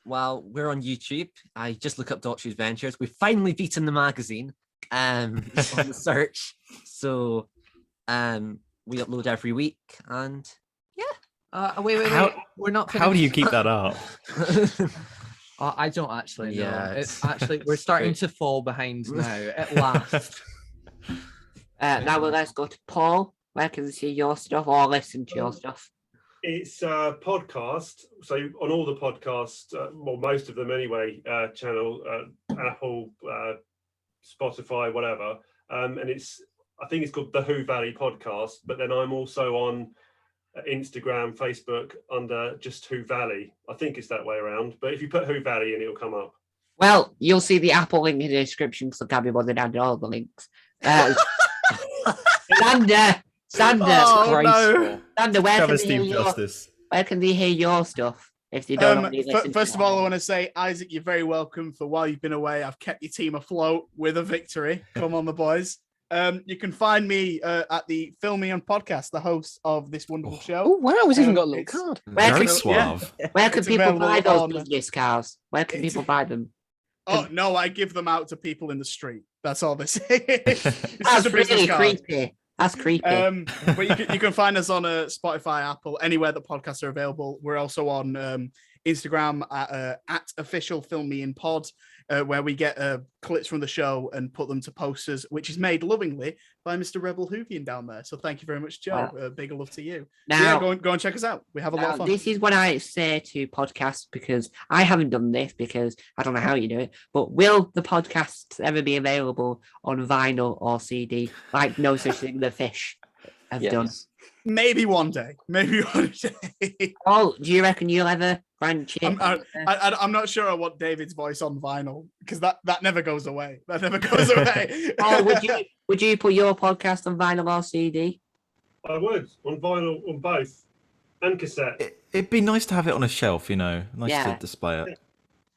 Well, we're on YouTube. I just look up Doctor's Adventures. We've finally beaten the magazine on the search. So we upload every week, and Wait. How- We're not. How do you finished. keep that up? I don't actually know. Yeah, It's it's- actually we're starting great. to fall behind now. At last. Now let's go to Paul. Where can they see your stuff or listen to your stuff? It's a podcast, so on all the podcasts, well, most of them anyway, channel, Apple, Spotify, whatever, and I think it's called the Who Valley Podcast, but then I'm also on Instagram, Facebook under just Who Valley. I think it's that way around, but if you put Who Valley in, it'll come up. Well, you'll see the Apple link in the description, so can't be bothered down to all the links. Sander, Oh no! Sander, where can, Travesty of justice. where can they hear your stuff if they don't already listen? First of all, I want to say, Isaac, you're very welcome for while you've been away. I've kept your team afloat with a victory. Come on, the boys. You can find me at the Filming and Podcast, the host of this wonderful show. Oh wow, he's even got a little it's- card. Very suave. Where can It's people available buy those on- business cards? Where can It's- people buy them? Oh no, I give them out to people in the street. That's all this is. It's That's just a business really card. creepy. That's creepy. But you can find us on Spotify, Apple, anywhere that podcasts are available. We're also on Instagram at official Film Me In Pod, where we get clips from the show and put them to posters, which is made lovingly by Mr. Rebel Hoovian down there. So thank you very much, Joe. Wow. Big love to you. Now, So yeah, go and check us out. We have a lot of fun. this is what I say to podcasts because I haven't done this because I don't know how you do it. But will the podcasts ever be available on vinyl or CD, like No Such Thing the Fish have done? Maybe one day. Maybe one day. Oh, do you reckon you'll ever branch it? I'm not sure I want David's voice on vinyl because that never goes away. That never goes away. Oh, would you put your podcast on vinyl or CD? I would on vinyl on both and cassette. It'd be nice to have it on a shelf, nice Yeah. to display it.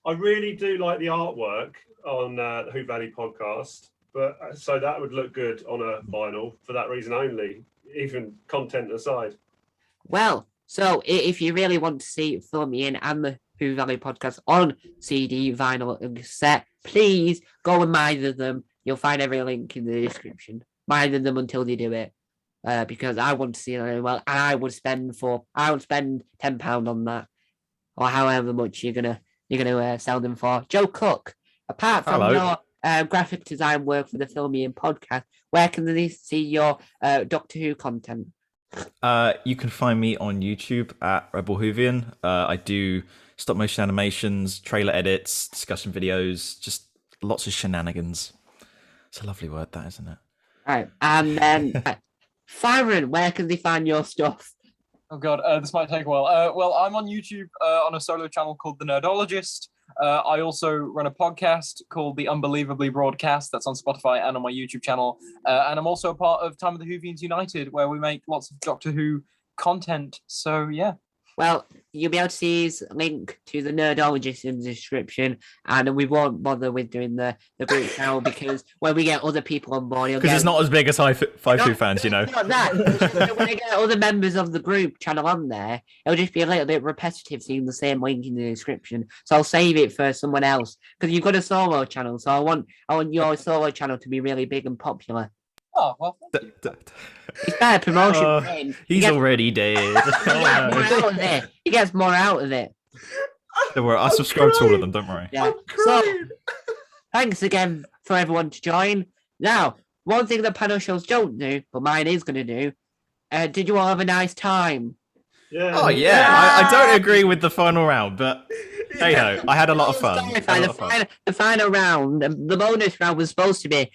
I really do like the artwork on the Who Valley podcast, but so that would look good on a vinyl for that reason only, even content aside. Well, so if you really want to see Film Me In and the Who Valley podcast on CD, vinyl, and cassette, please go and mine them. You'll find every link in the description. Mine them until they do it, because I want to see it as well, and I would spend £10 on that, or however much you're gonna sell them for. Joe Cook, apart from Hello. your graphic design work for the Film Me In podcast, where can they see your Doctor Who content? You can find me on YouTube at Rebel Hoovian. I do stop motion animations, trailer edits, discussion videos, just lots of shenanigans. It's a lovely word, that, isn't it? Right, and then Farron, where can they find your stuff? Oh god, this might take a while. Well, I'm on YouTube on a solo channel called The Nerdologist. I also run a podcast called The Unbelievably Broadcast. That's on Spotify and on my YouTube channel. And I'm also a part of Time of the Whovians United, where we make lots of Doctor Who content. So yeah. Well, you'll be able to see his link to the Nerdologist in the description, and we won't bother with doing the group now because when we get other people on board, Because it's not as big as Five Who fans, Not that. When I get other members of the group channel on there, it'll just be a little bit repetitive seeing the same link in the description. So I'll save it for someone else because you've got a solo channel. So I want your solo channel to be really big and popular. Oh well. Thank you. It's better promotion for him. He's already dead. Oh, no. He gets more out of it. Don't worry, I subscribe to all of them, don't worry. Yeah. So, thanks again for everyone to join. Now, one thing that panel shows don't do, but mine is going to do, did you all have a nice time? Yeah. Oh, yeah. I don't agree with the final round, but hey ho, I had a lot of fun. The final round, the bonus round was supposed to be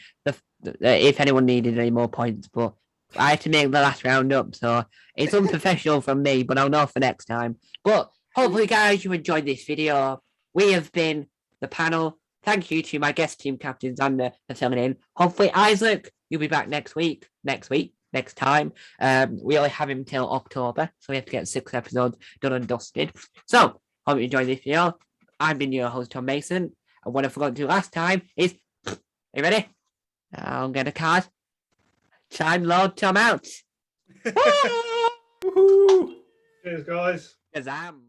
if anyone needed any more points, but I had to make the last round up, so it's unprofessional from me, but I'll know for next time. But hopefully, guys, you enjoyed this video. We have been the panel. Thank you to my guest team captains and for filling in. Hopefully, Isaac, you'll be back next time. We only have him till October, so we have to get 6 episodes done and dusted. So, hope you enjoyed this video. I've been your host, Tom Mason, and what I forgot to do last time is, are you ready? I'll get a card. TimeLords Tom out. Woohoo! Cheers, guys. Kazam.